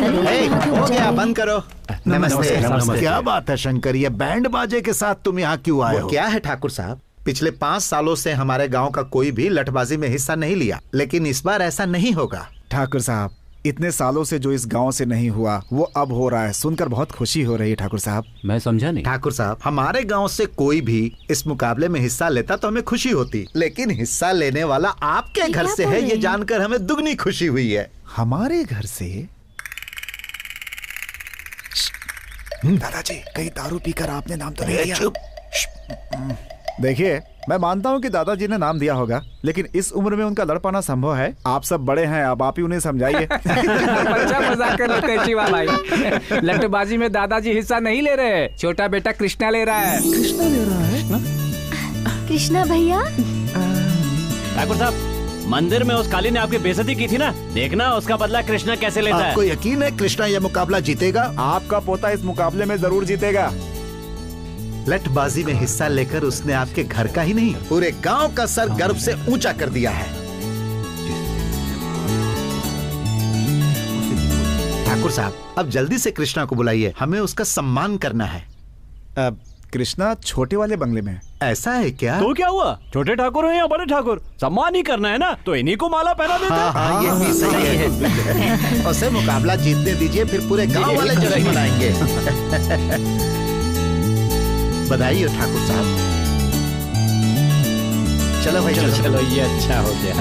हो गया, बंद करो। नमस्ते, नमस्ते। क्या बात है शंकर, ये बैंड बाजे के साथ तुम यहाँ क्यों आए हो? क्या है ठाकुर साहब, पिछले 5 सालों से हमारे गांव का कोई भी लठबाजी में हिस्सा नहीं लिया, लेकिन इस बार ऐसा नहीं होगा। ठाकुर साहब, इतने सालों से जो इस गांव से नहीं हुआ वो अब हो रहा है, सुनकर बहुत खुशी हो रही है ठाकुर साहब। मैं समझा नहीं। ठाकुर साहब, हमारे गांव से कोई भी इस मुकाबले में हिस्सा लेता तो हमें खुशी होती, लेकिन हिस्सा लेने वाला आपके घर से है, ये जानकर हमें दुगनी खुशी हुई है। हमारे घर से? दादाजी, कहीं दारू पीकर आपने नाम तो नहीं दिया? देखिए, मैं मानता हूँ कि दादाजी ने नाम दिया होगा, लेकिन इस उम्र में उनका लड़ पाना संभव है। आप सब बड़े हैं, अब आप ही उन्हें समझाइए। अच्छा मजाक कर लेते हैं शिवा भाई। लट्टूबाजी में दादाजी हिस्सा नहीं ले रहे, छोटा बेटा कृष्णा ले रहा है। कृष्णा ले रहा है? कृष्णा भैया। ठाकुर साहब, मंदिर में उस काली ने आपकी बेइज्जती की थी ना, देखना उसका बदला कृष्णा कैसे लेता है। आपको यकीन है कृष्णा यह मुकाबला जीतेगा? आपका पोता इस मुकाबले में जरूर जीतेगा। लठबाजी में हिस्सा लेकर उसने आपके घर का ही नहीं, पूरे गांव का सर गर्व से ऊंचा कर दिया है। ठाकुर साहब, अब जल्दी से कृष्णा को बुलाइए, हमें उसका सम्मान करना है। अब कृष्णा छोटे वाले बंगले में है। ऐसा है क्या? तो क्या हुआ, छोटे ठाकुर हैं या बड़े ठाकुर, सम्मान ही करना है ना, तो इन्हीं को माला पहना देते हैं। हाँ, ये भी सही है। उसे मुकाबला जीतने दीजिए, फिर पूरे गांव वाले जश्न मनाएंगे। बधाई हो ठाकुर साहब। चलो भाई, चलो, ये अच्छा हो गया।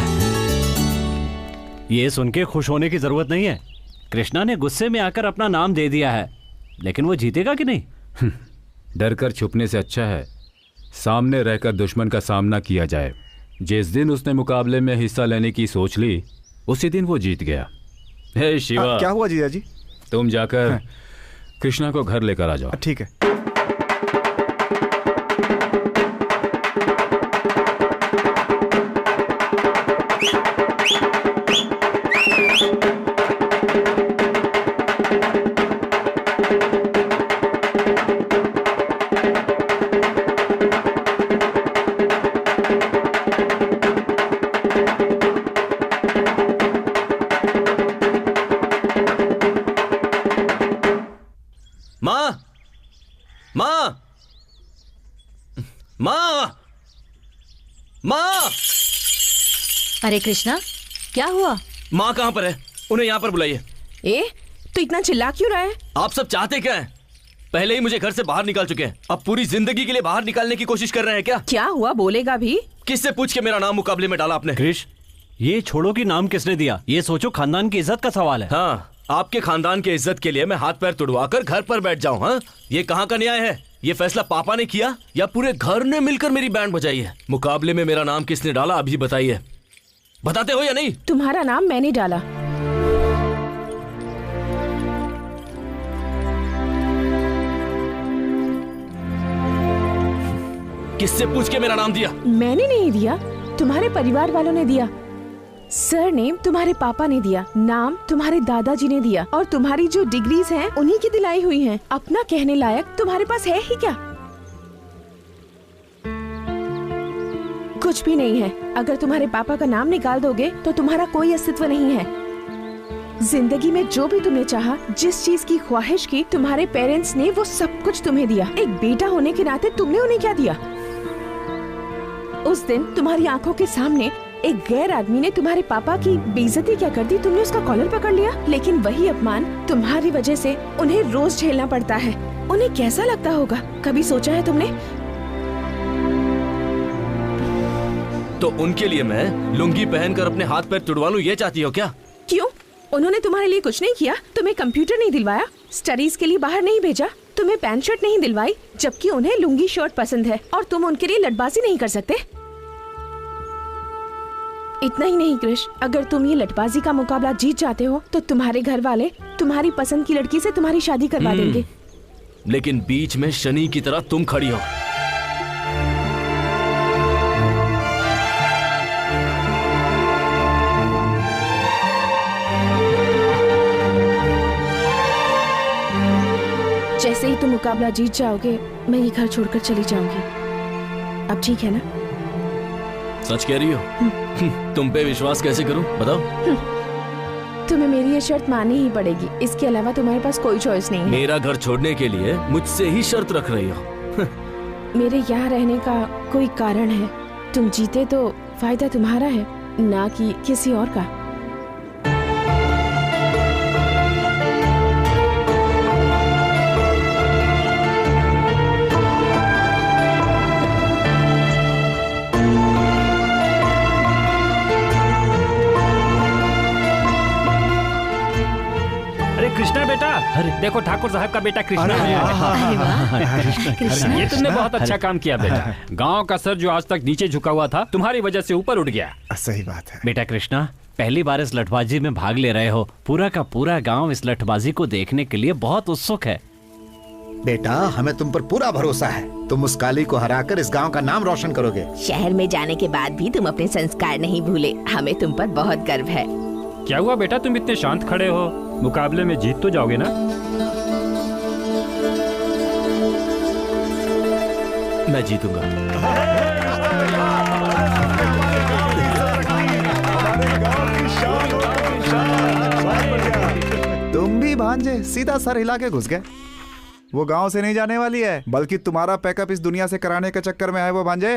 ये सुन के खुश होने की जरूरत नहीं है। कृष्णा ने गुस्से में आकर अपना नाम दे दिया है, लेकिन वो जीतेगा कि नहीं? डर कर छुपने से अच्छा है सामने रहकर दुश्मन का सामना किया जाए। जिस दिन उसने मुकाबले में हिस्सा लेने की सोच ली, उसी दिन वो जीत गया। हे शिवा, क्या हुआ जीजा जी? तुम जाकर कृष्णा को घर लेकर आ जाओ। ठीक है। अरे कृष्णा, क्या हुआ? माँ कहाँ पर है? उन्हें यहाँ पर बुलाइए। तो इतना चिल्ला क्यों रहा है? आप सब चाहते क्या हैं? पहले ही मुझे घर से बाहर निकाल चुके हैं, अब पूरी जिंदगी के लिए बाहर निकालने की कोशिश कर रहे हैं क्या? क्या हुआ, बोलेगा भी? किससे पूछ के मेरा नाम मुकाबले में डाला आपने? कृष, ये छोड़ो कि नाम किसने दिया, ये सोचो खानदान की इज्जत का सवाल है। हाँ, आपके खानदान के इज्जत के लिए मैं हाथ पैर तुड़वाकर घर पर बैठ जाऊं? हाँ, ये कहाँ का न्याय है? ये फैसला पापा ने किया या पूरे घर ने मिलकर मेरी बैंड बजाई है? मुकाबले में मेरा नाम किसने डाला, अभी बताइए। बताते हो या नहीं? तुम्हारा नाम मैंने डाला। किससे पूछ के मेरा नाम दिया? मैंने नहीं दिया, तुम्हारे परिवार वालों ने दिया। सरनेम तुम्हारे पापा ने दिया, नाम तुम्हारे दादाजी ने दिया, और तुम्हारी जो डिग्रीज हैं उन्हीं की दिलाई हुई हैं। अपना कहने लायक तुम्हारे पास है ही क्या? कुछ भी नहीं है। अगर तुम्हारे पापा का नाम निकाल दोगे तो तुम्हारा कोई अस्तित्व नहीं है। जिंदगी में जो भी तुमने चाहा, जिस चीज की ख्वाहिश की, तुम्हारे पेरेंट्स ने वो सब कुछ तुम्हें दिया। एक बेटा होने के नाते तुमने उन्हें क्या दिया? उस दिन तुम्हारी आंखों के सामने एक गैर आदमी ने तुम्हारे पापा की बेइज्जती क्या कर दी, तुमने उसका कॉलर पकड़ लिया। लेकिन वही अपमान तुम्हारी वजह से उन्हें रोज झेलना पड़ता है। उन्हें कैसा लगता होगा, कभी सोचा है तुमने? तो उनके लिए मैं लुंगी पहनकर अपने हाथ पैर तुड़वा लूं, ये चाहती हो क्या? क्यों? उन्होंने तुम्हारे लिए कुछ नहीं किया? तुम्हें कंप्यूटर नहीं दिलवाया, स्टडीज के लिए बाहर नहीं भेजा, तुम्हें पैंट शर्ट नहीं दिलवाई, जबकि उन्हें लुंगी शर्ट पसंद है, और तुम उनके लिए लटबाजी नहीं कर सकते? इतना ही नहीं कृष, अगर तुम ये लटबाजी का मुकाबला जीत जाते हो तो तुम्हारे घर वाले तुम्हारी पसंद की लड़की से तुम्हारी शादी करवा देंगे। लेकिन बीच में शनि की तरह तुम खड़ी हो। जैसे ही तुम मुकाबला जीत जाओगे, मैं ये घर छोड़कर चली जाऊंगी। अब ठीक है ना? सच कह रही हो? तुम पे विश्वास कैसे करूं, बताओ? तुम्हें मेरी ये शर्त माननी ही पड़ेगी, इसके अलावा तुम्हारे पास कोई चॉइस नहीं है। मेरा घर छोड़ने के लिए मुझसे ही शर्त रख रही हो? मेरे यहाँ रहने का कोई कारण है। तुम जीते तो फायदा तुम्हारा है, ना कि किसी और का। अरे देखो ठाकुर साहब का बेटा कृष्णा है। कृष्णा, ये तुमने बहुत अच्छा काम किया बेटा। गांव का सर जो आज तक नीचे झुका हुआ था तुम्हारी वजह से ऊपर उठ गया। सही बात है बेटा कृष्णा, पहली बार इस लठबाजी में भाग ले रहे हो। पूरा का पूरा गांव इस लठबाजी को देखने के लिए बहुत उत्सुक है। बेटा हमें तुम पर पूरा भरोसा है। तुम उस काली को हराकर इस गांव का नाम रोशन करोगे। शहर में जाने के बाद भी तुम अपने संस्कार नहीं भूले। हमें तुम पर बहुत गर्व है। क्या हुआ बेटा, तुम इतने शांत खड़े हो? मुकाबले में जीत तो जाओगे ना? मैं जीतूंगा। तुम भी भांजे सीधा सर हिला के घुस गए। वो गांव से नहीं जाने वाली है, बल्कि तुम्हारा पैकअप इस दुनिया से कराने के चक्कर में है वो भांजे।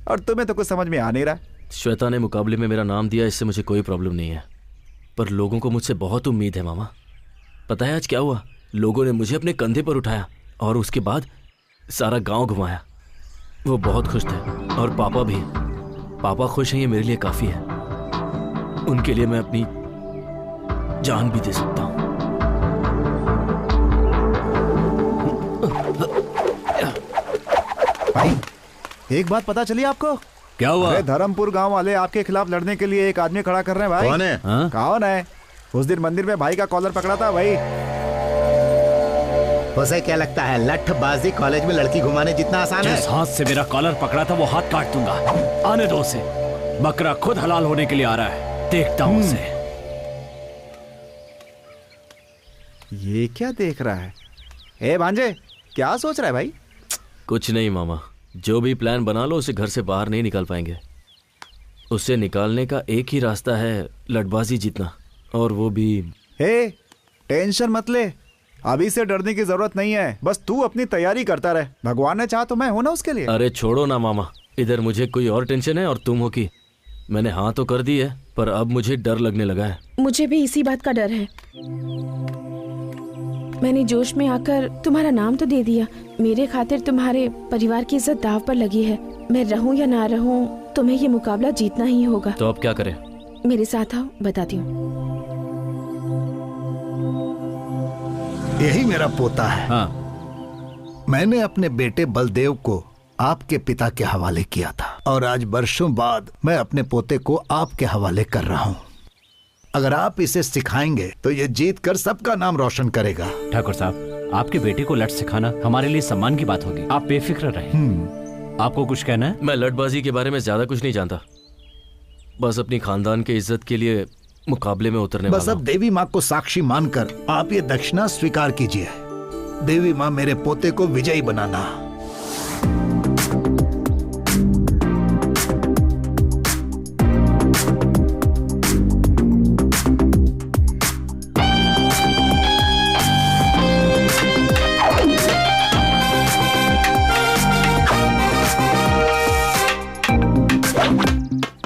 और तुम्हें तो कुछ समझ में आ नहीं रहा। श्वेता ने मुकाबले में मेरा नाम दिया, इससे मुझे कोई प्रॉब्लम नहीं है, पर लोगों को मुझसे बहुत उम्मीद है मामा। पता है आज क्या हुआ? लोगों ने मुझे अपने कंधे पर उठाया और उसके बाद सारा गांव घुमाया। वो बहुत खुश थे और पापा भी। पापा खुश हैं, ये मेरे लिए काफी है। उनके लिए मैं अपनी जान भी दे सकता हूं। भाई एक बात पता चली आपको? क्या हुआ? अरे धर्मपुर गांव वाले आपके खिलाफ लड़ने के लिए एक आदमी खड़ा कर रहे हैं भाई। कौन है? कौन है? उस दिन मंदिर में भाई का कॉलर पकड़ा था भाई। उसे क्या लगता है लठबाजी कॉलेज में लड़की घुमाने जितना आसान है? जिस हाथ से मेरा कॉलर पकड़ा था वो हाथ काट दूंगा। आने दो उसे। बकरा खुद हलाल होने के लिए आ रहा है, देखता हूं उसे। ये क्या देख रहा है? ए भांजे, क्या सोच रहा है भाई? कुछ नहीं मामा, जो भी प्लान बना लो उसे घर से बाहर नहीं निकाल पाएंगे। उसे निकालने का एक ही रास्ता है, लठबाजी जीतना, और वो भी। हे, टेंशन मत ले, अभी से डरने की जरूरत नहीं है। बस तू अपनी तैयारी करता रहे। भगवान ने चाहा तो मैं हूं ना उसके लिए। अरे छोड़ो ना मामा, इधर मुझे कोई और टेंशन है और तुम हो कि मैंने हाँ तो कर दी है, पर अब मुझे डर लगने लगा है। मुझे भी इसी बात का डर है। मैंने जोश में आकर तुम्हारा नाम तो दे दिया। मेरे खातिर तुम्हारे परिवार की इज्जत दाव पर लगी है। मैं रहूं या ना रहूं, तुम्हें ये मुकाबला जीतना ही होगा। तो अब क्या करें? मेरे साथ आओ, बताती हूँ। यही मेरा पोता है। हाँ। मैंने अपने बेटे बलदेव को आपके पिता के हवाले किया था और आज वर्षों बाद मैं अपने पोते को आपके हवाले कर रहा हूँ। अगर आप इसे सिखाएंगे तो ये जीत कर सबका नाम रोशन करेगा। ठाकुर साहब, आपके बेटे को लठ सिखाना हमारे लिए सम्मान की बात होगी। आप बेफिक्र रहें। आपको कुछ कहना है? मैं लठबाजी के बारे में ज्यादा कुछ नहीं जानता, बस अपनी खानदान के इज्जत के लिए मुकाबले में उतरने बस वाला अब देवी माँ को साक्षी मानकर आप ये दक्षिणा स्वीकार कीजिए। देवी माँ, मेरे पोते को विजयी बनाना।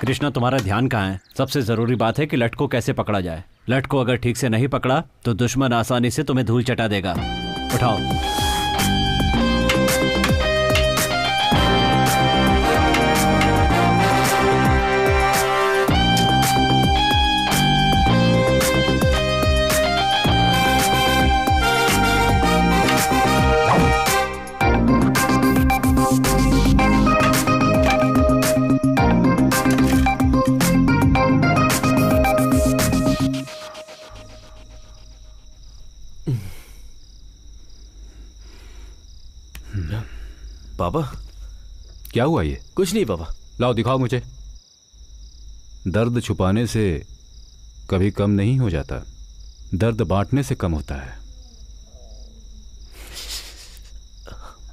कृष्णा, तुम्हारा ध्यान कहाँ है? सबसे जरूरी बात है कि लठ को कैसे पकड़ा जाए। लठ को अगर ठीक से नहीं पकड़ा तो दुश्मन आसानी से तुम्हें धूल चटा देगा। उठाओ। पापा, क्या हुआ? ये कुछ नहीं पापा। लाओ दिखाओ मुझे। दर्द छुपाने से कभी कम नहीं हो जाता, दर्द बांटने से कम होता है।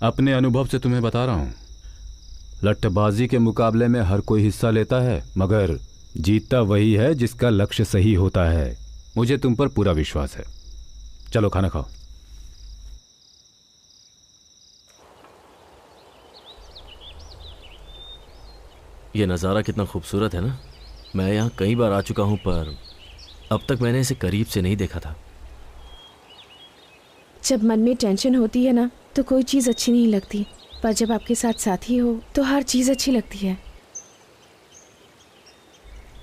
अपने अनुभव से तुम्हें बता रहा हूं, लठबाजी के मुकाबले में हर कोई हिस्सा लेता है, मगर जीतता वही है जिसका लक्ष्य सही होता है। मुझे तुम पर पूरा विश्वास है। चलो खाना खाओ। ये नज़ारा कितना खूबसूरत है ना। मैं यहाँ कई बार आ चुका हूँ, पर अब तक मैंने इसे करीब से नहीं देखा था। जब मन में टेंशन होती है ना, तो कोई चीज़ अच्छी नहीं लगती, पर जब आपके साथ साथी हो तो हर चीज़ अच्छी लगती है।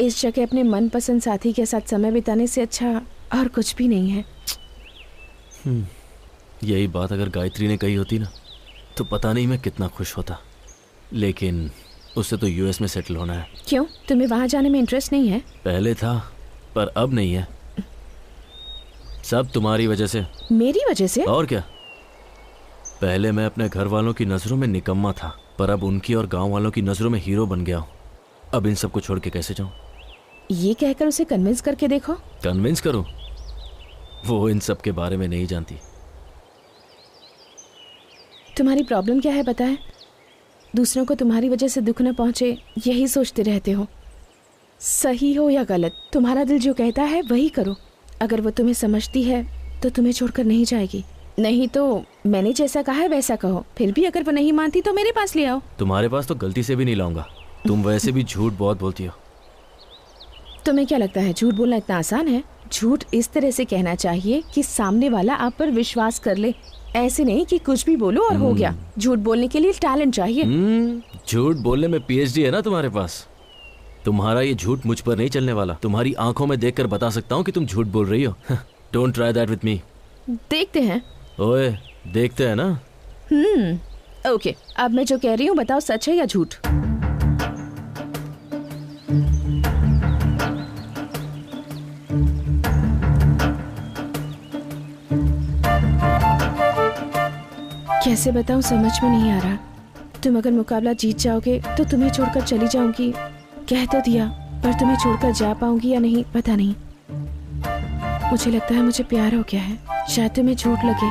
इस जगह अपने मनपसंद साथी के साथ समय बिताने से अच्छा और कुछ भी नहीं है। यही बात अगर गायत्री ने कही होती ना तो पता नहीं मैं कितना खुश होता, लेकिन उससे तो यूएस में सेटल होना है। क्यों, तुम्हें वहां जाने में इंटरेस्ट नहीं है? पहले था पर अब नहीं है। सब तुम्हारी वजह से। मेरी वजह से? और क्या। पहले मैं अपने घर वालों की नजरों में निकम्मा था, पर अब उनकी और गांव वालों की नजरों में हीरो बन गया हूँ। अब इन सबको छोड़ के कैसे जाऊं? ये कहकर उसे कन्विंस करके देखो। कन्विंस करूं? वो इन सब के बारे में नहीं जानती। तुम्हारी प्रॉब्लम क्या है पता है? दूसरों को तुम्हारी वजह से दुख न पहुंचे यही सोचते रहते हो। सही हो या गलत, तुम्हारा दिल जो कहता है वही करो। अगर वो तुम्हें समझती है तो तुम्हें छोड़कर नहीं जाएगी, नहीं तो मैंने जैसा कहा है वैसा कहो। फिर भी अगर वो नहीं मानती तो मेरे पास ले आओ। तुम्हारे पास तो गलती से भी नहीं लाऊंगा। तुम वैसे भी झूठ बहुत बोलती हो। तुम्हें क्या लगता है झूठ बोलना इतना आसान है? झूठ इस तरह से कहना चाहिए कि सामने वाला आप पर विश्वास कर ले, ऐसे नहीं कि कुछ भी बोलो और हो गया। झूठ बोलने के लिए टैलेंट चाहिए। झूठ बोलने में पीएचडी है ना तुम्हारे पास। तुम्हारा ये झूठ मुझ पर नहीं चलने वाला। तुम्हारी आंखों में देखकर बता सकता हूँ कि तुम झूठ बोल रही हो। Don't try that with me. देखते हैं। ओए, देखते हैं ना। ओके, अब मैं जो कह रही हूँ बताओ सच है या झूठ? कैसे बताऊं, समझ में नहीं आ रहा। तुम अगर मुकाबला जीत जाओगे तो तुम्हें छोड़कर चली जाऊंगी, कह तो दिया, पर तुम्हें छोड़कर जा पाऊंगी या नहीं पता नहीं। मुझे लगता है मुझे प्यार हो गया है। शायद तुम्हें झूठ लगे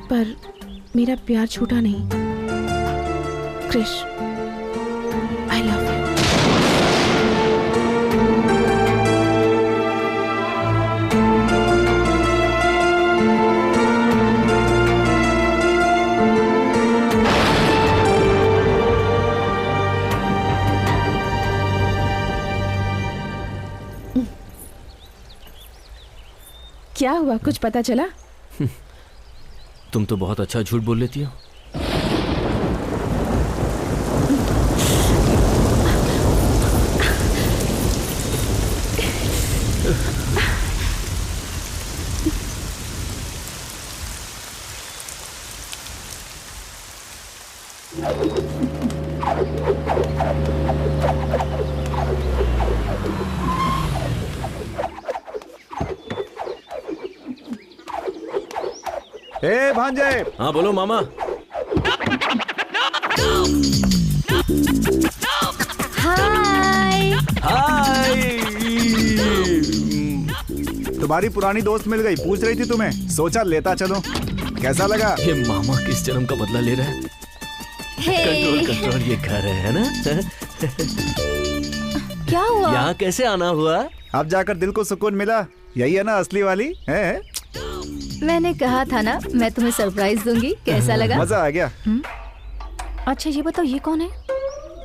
पर मेरा प्यार झूठा नहीं। Krish, I love you. क्या हुआ, कुछ पता चला? तुम तो बहुत अच्छा झूठ बोल लेती हो। ए भांजे। हाँ बोलो मामा। हाय। हाय। तुम्हारी पुरानी दोस्त मिल गई, पूछ रही थी तुम्हें, सोचा लेता चलो। कैसा लगा? ये मामा किस जन्म का बदला ले रहा है? कंट्रोल कंट्रोल, ये घर है ना। क्या हुआ? यहाँ कैसे आना हुआ? अब जाकर दिल को सुकून मिला। यही है ना असली वाली है? मैंने कहा था ना मैं तुम्हें सरप्राइज दूंगी। कैसा लगा? मजा आ गया। अच्छा ये बताओ ये कौन है?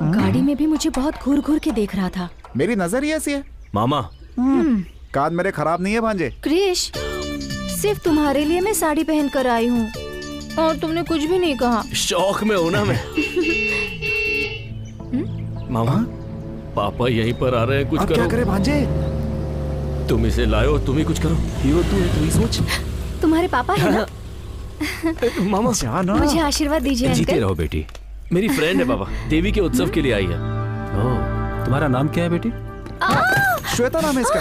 गाड़ी में भी मुझे बहुत घूर घूर के देख रहा था। मेरी नजर ही ऐसी है। मामा कान मेरे खराब नहीं है भांजे। क्रिश, सिर्फ तुम्हारे लिए मैं साड़ी पहन कर आई हूँ और तुमने कुछ भी नहीं कहा। शौक में हूं ना मैं। मामा पापा यहीं पर आ रहे हैं, कुछ अब करो। क्या करे भांजे? तुम इसे लाओ, तुम ही कुछ करो। हीरो तू है, तू ही सोच। तुम्हारे पापा है ना? मामा मुझे आशीर्वाद दीजिए जीते अंकल। रहो बेटी। मेरी फ्रेंड है बाबा, देवी के उत्सव के लिए आई है। ओह, तुम्हारा नाम क्या है बेटी? श्वेता नाम है इसका।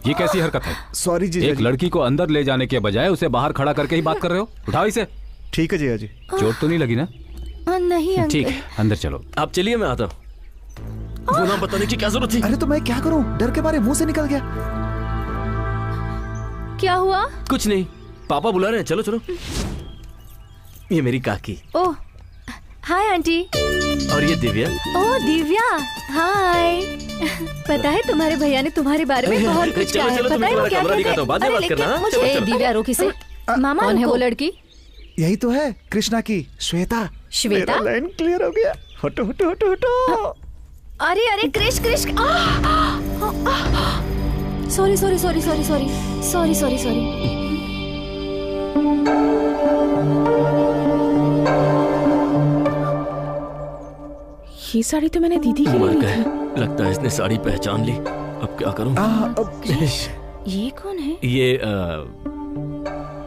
ये कैसी हरकत है? सॉरी जी। एक लड़की को अंदर ले जाने के बजाय उसे बाहर खड़ा करके ही बात कर रहे हो। उठाओ इसे। ठीक है जीजा जी। चोट तो नहीं लगी ना? नहीं अंकल। ठीक है, अंदर चलो। आप चलिए, मैं आता हूँ। वो नाम बताने की क्या जरूरत थी? अरे तो मैं क्या करूं, डर के मारे मुंह से निकल गया। क्या हुआ? कुछ नहीं, पापा बुला रहे हैं, चलो चलो। ये मेरी काकी। ओह हाय आंटी। और ये दिव्या। ओह दिव्या, हाय। पता है तुम्हारे भैया ने तुम्हारे बारे में बहुत कुछ कहा है। पता है वो क्या कहते हैं? बाद में बात करना। ए, दिव्या रोकी से। मामा कौन है वो लड़की? यही तो है कृष्णा की श्वेता। श्वेता? मेरा लाइन क्लियर हो गया। हटो हटो हटो हटो। अरे अरे Krish Krish. Sorry sorry sorry sorry sorry sorry sorry sorry. ये साड़ी तो मैंने दीदी की मर ली गए, थी। लगता है इसने साड़ी पहचान ली। अब क्या करूं? ये कौन है? ये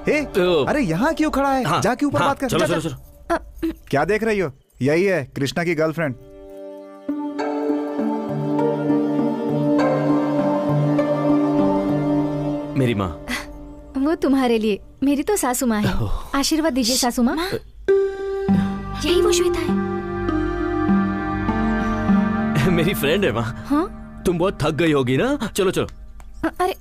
हे, अरे यहाँ क्यों खड़ा है? हाँ, जाके ऊपर हाँ, बात कर। चलो, जा, चलो, जा। क्या देख रही हो? यही है कृष्णा की गर्लफ्रेंड। मेरी माँ। वो तुम्हारे लिए। मेरी तो सासू माँ है। आशीर्वाद दीजिए सासू माँ। यही वो श्वेता है। मेरी फ्रेंड है माँ। हाँ? तुम बहुत थक गई होगी ना? चलो चलो। अरे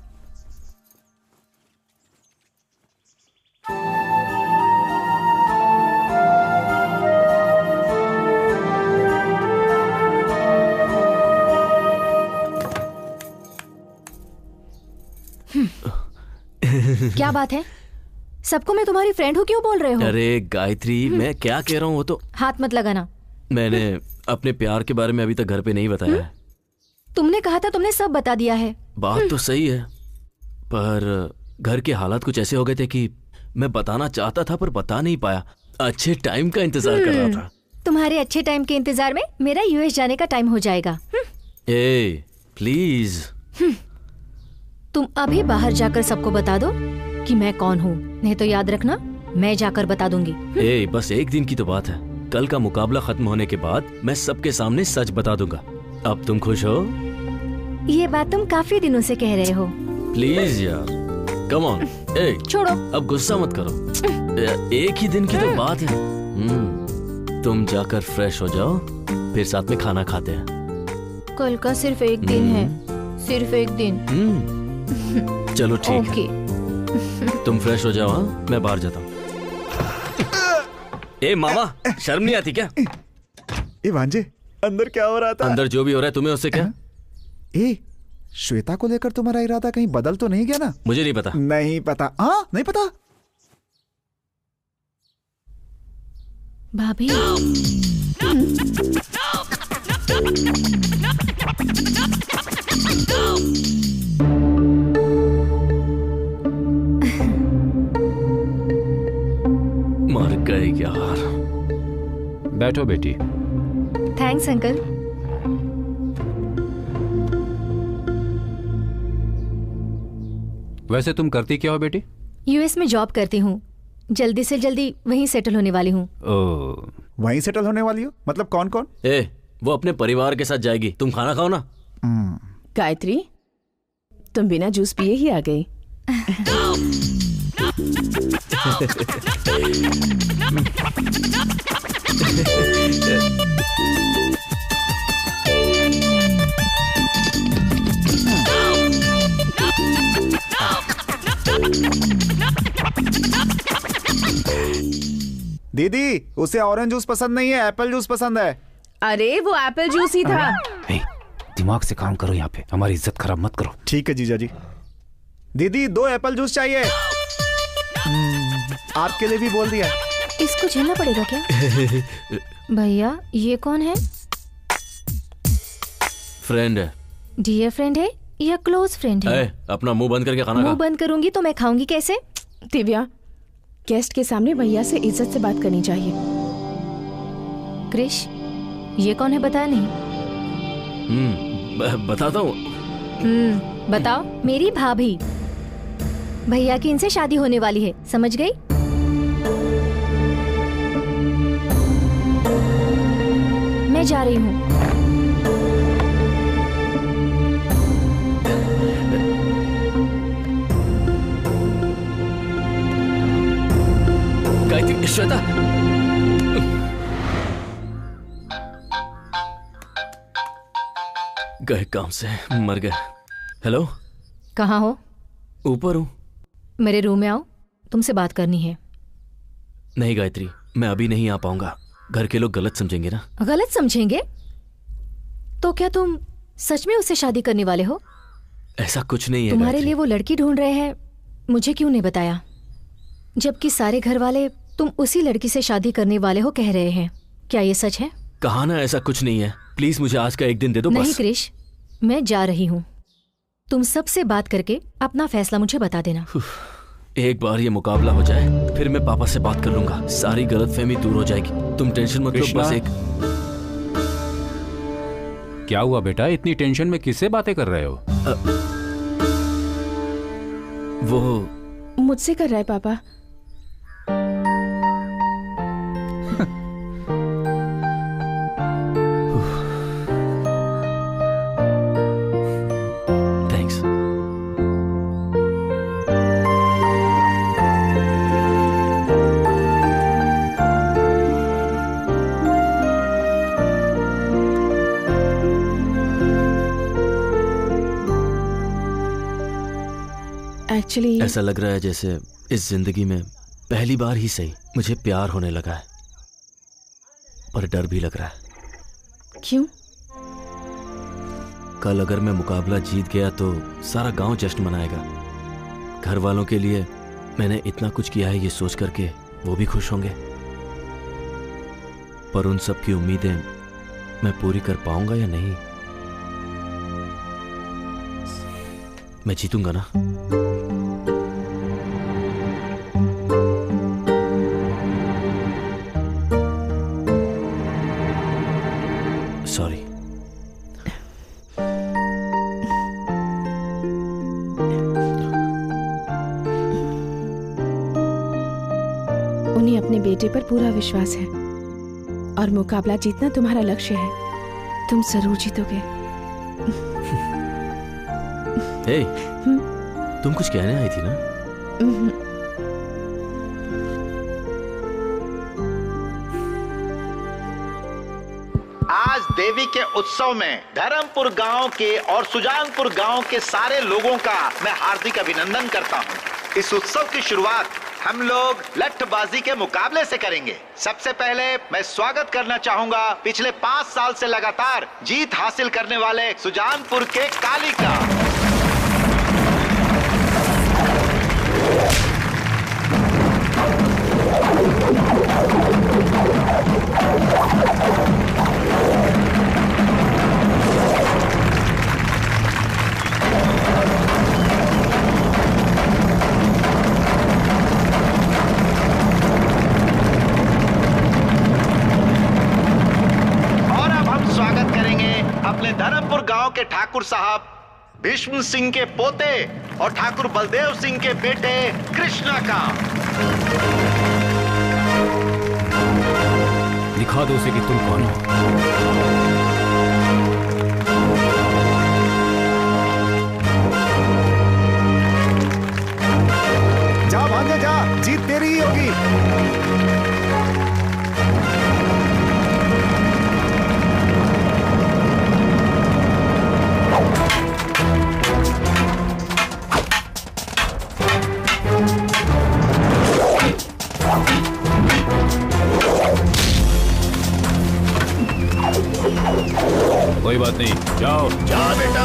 क्या बात है? सबको मैं तुम्हारी फ्रेंड हूँ क्यों बोल रहे हो? अरे गायत्री, मैं क्या कह रहा हूँ वो तो। हाथ मत लगाना। मैंने अपने प्यार के बारे में अभी तक घर पे नहीं बताया है। तुमने कहा था तुमने सब बता दिया है। बात तो सही है, पर घर के हालात कुछ ऐसे हो गए थे कि मैं बताना चाहता था पर बता नहीं पाया। अच्छे टाइम का इंतजार कर रहा था। तुम्हारे अच्छे टाइम के इंतजार में मेरा यूएस जाने का टाइम हो जाएगा। ए, प्लीज। तुम अभी बाहर जाकर सबको बता दो कि मैं कौन हूँ, नहीं तो याद रखना मैं जाकर बता दूंगी। ए, बस एक दिन की तो बात है। कल का मुकाबला खत्म होने के बाद मैं सबके सामने सच बता दूंगा। अब तुम खुश हो? ये बात तुम काफी दिनों से कह रहे हो। प्लीज यार, कम ऑन। ए, छोड़ो। अब गुस्सा मत करो। एक ही दिन की तो बात है। तुम जाकर फ्रेश हो जाओ, फिर साथ में खाना खाते हैं। कल का सिर्फ एक दिन है, सिर्फ एक दिन। चलो ठीक है। तुम फ्रेश हो जाओ। हाँ, मैं बाहर जाता हूँ। ए मामा, शर्म नहीं आती क्या? ए भांजे, अंदर क्या हो रहा था? अंदर जो भी हो रहा है तुम्हें उससे क्या? ए, श्वेता को लेकर तुम्हारा इरादा कहीं बदल तो नहीं गया ना? मुझे नहीं पता। नहीं पता? हाँ, नहीं पता। भाभी। मर गए यार। बैठो बेटी। Thanks uncle. वैसे तुम करती क्या हो बेटी? यूएस में जॉब करती हूँ। जल्दी से जल्दी वहीं सेटल होने वाली हूँ। वहीं सेटल होने वाली हो? मतलब कौन कौन? ए, वो अपने परिवार के साथ जाएगी। तुम खाना खाओ ना। गायत्री, तुम बिना जूस पिए ही आ गई। दीदी, उसे ऑरेंज जूस पसंद नहीं है, एप्पल जूस पसंद है। अरे वो एप्पल जूस ही था। दिमाग से काम करो, यहाँ पे हमारी इज्जत खराब मत करो। ठीक है जीजा जी। दीदी, 2 एप्पल जूस चाहिए। आपके लिए भी बोल दिया। इसको झेलना पड़ेगा क्या? भैया, ये कौन है? फ्रेंड है। डियर फ्रेंड है या क्लोज फ्रेंड है? अपना मुंह बंद करके खाना खा। मुंह बंद करूंगी तो मैं खाऊंगी कैसे? दिव्या, गेस्ट के सामने भैया से इज्जत से बात करनी चाहिए। क्रिश, ये कौन है बताया नहीं? बताता हूँ। बताओ। मेरी भाभी। भैया की इनसे शादी होने वाली है, समझ गई? मैं जा रही हूँ। गायत्री, श्वेता। गए काम से, मर गए। हेलो, कहाँ हो? ऊपर हूँ। मेरे रूम में आओ, तुमसे बात करनी है। नहीं गायत्री, मैं अभी नहीं आ पाऊंगा। घर के लोग गलत समझेंगे ना। गलत समझेंगे? तो क्या तुम सच में उससे शादी करने वाले हो? ऐसा कुछ नहीं है। तुम्हारे लिए वो लड़की ढूंढ रहे हैं, मुझे क्यों नहीं बताया? जबकि सारे घर वाले तुम उसी लड़की से शादी करने वाले हो कह रहे हैं। क्या ये सच है? कहा ना, ऐसा कुछ नहीं है। प्लीज मुझे आज का एक दिन दे दो। नहीं बस। क्रिश, मैं जा रही हूँ। तुम सबसे बात करके अपना फैसला मुझे बता देना। एक बार ये मुकाबला हो जाए, फिर मैं पापा से बात कर लूंगा। सारी गलतफहमी दूर हो जाएगी। तुम टेंशन मत लो। बस एक। क्या हुआ बेटा, इतनी टेंशन में किससे बातें कर रहे हो? वो मुझसे कर रहा है पापा। थैंक्स। एक्चुअली ऐसा लग रहा है जैसे इस जिंदगी में पहली बार ही सही मुझे प्यार होने लगा है, पर डर भी लग रहा है। क्यों? कल अगर मैं मुकाबला जीत गया तो सारा गांव जश्न मनाएगा। घर वालों के लिए मैंने इतना कुछ किया है ये सोच करके वो भी खुश होंगे, पर उन सब की उम्मीदें मैं पूरी कर पाऊंगा या नहीं? मैं जीतूंगा ना? सॉरी। उन्हें अपने बेटे पर पूरा विश्वास है और मुकाबला जीतना तुम्हारा लक्ष्य है। तुम जरूर जीतोगे। हे, तुम कुछ कहने आई थी ना? आज देवी के उत्सव में धर्मपुर गांव के और सुजानपुर गांव के सारे लोगों का मैं हार्दिक अभिनंदन करता हूं। इस उत्सव की शुरुआत हम लोग लठबाजी के मुकाबले से करेंगे। सबसे पहले मैं स्वागत करना चाहूंगा पिछले 5 साल से लगातार जीत हासिल करने वाले सुजानपुर के काली का। अपने धर्मपुर गांव के ठाकुर साहब भीष्म सिंह के पोते और ठाकुर बलदेव सिंह के बेटे कृष्णा का। दिखा दो उसे कि तुम कौन हो। जा भांजे जा, जीत तेरी ही होगी। कोई बात नहीं, जाओ जा बेटा।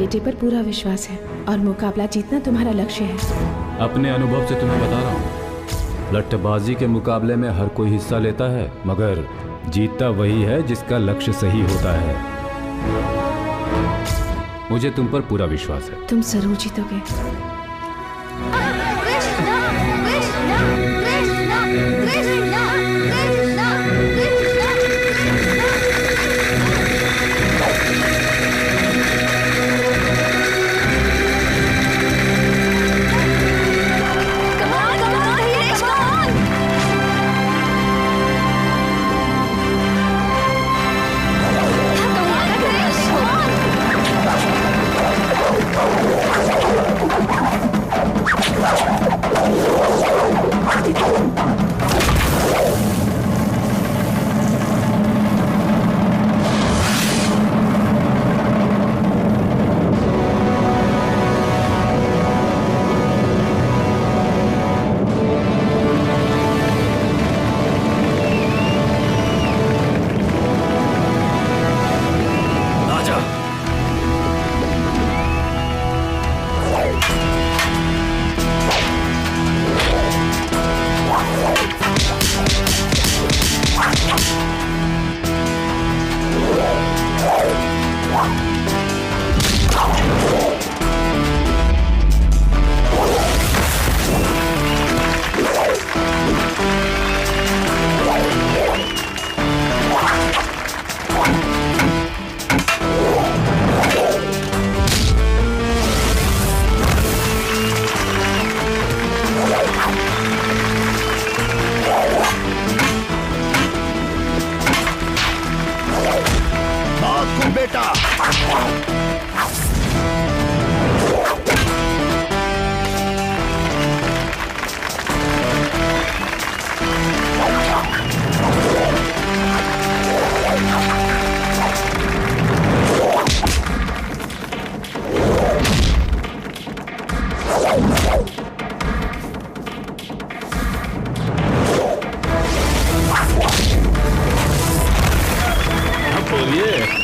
बेटे पर पूरा विश्वास है और मुकाबला जीतना तुम्हारा लक्ष्य है। अपने अनुभव से तुम्हें बता रहा हूँ, लट्ठबाजी के मुकाबले में हर कोई हिस्सा लेता है, मगर जीतता वही है जिसका लक्ष्य सही होता है। मुझे तुम पर पूरा विश्वास है। तुम जरूर जीतोगे।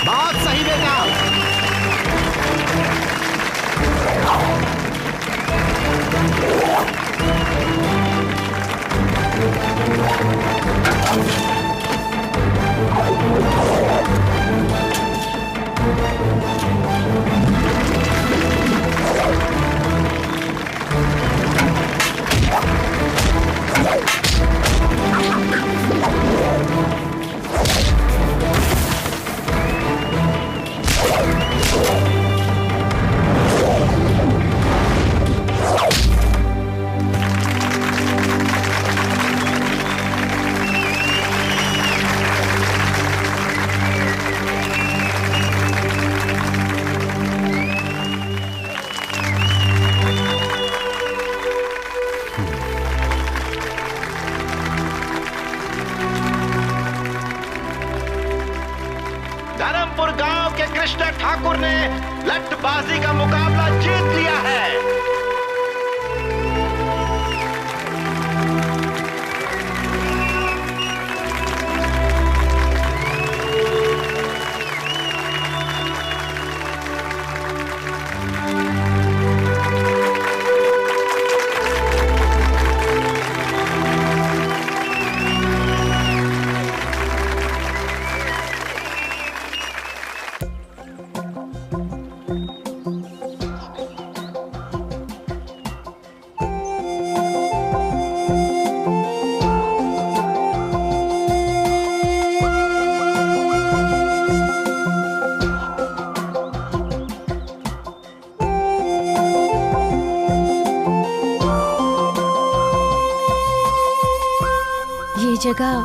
बात सही बेटा। धर्मपुर गांव के कृष्ण ठाकुर ने लट्ठबाजी का मुकाबला जीत लिया है। जगह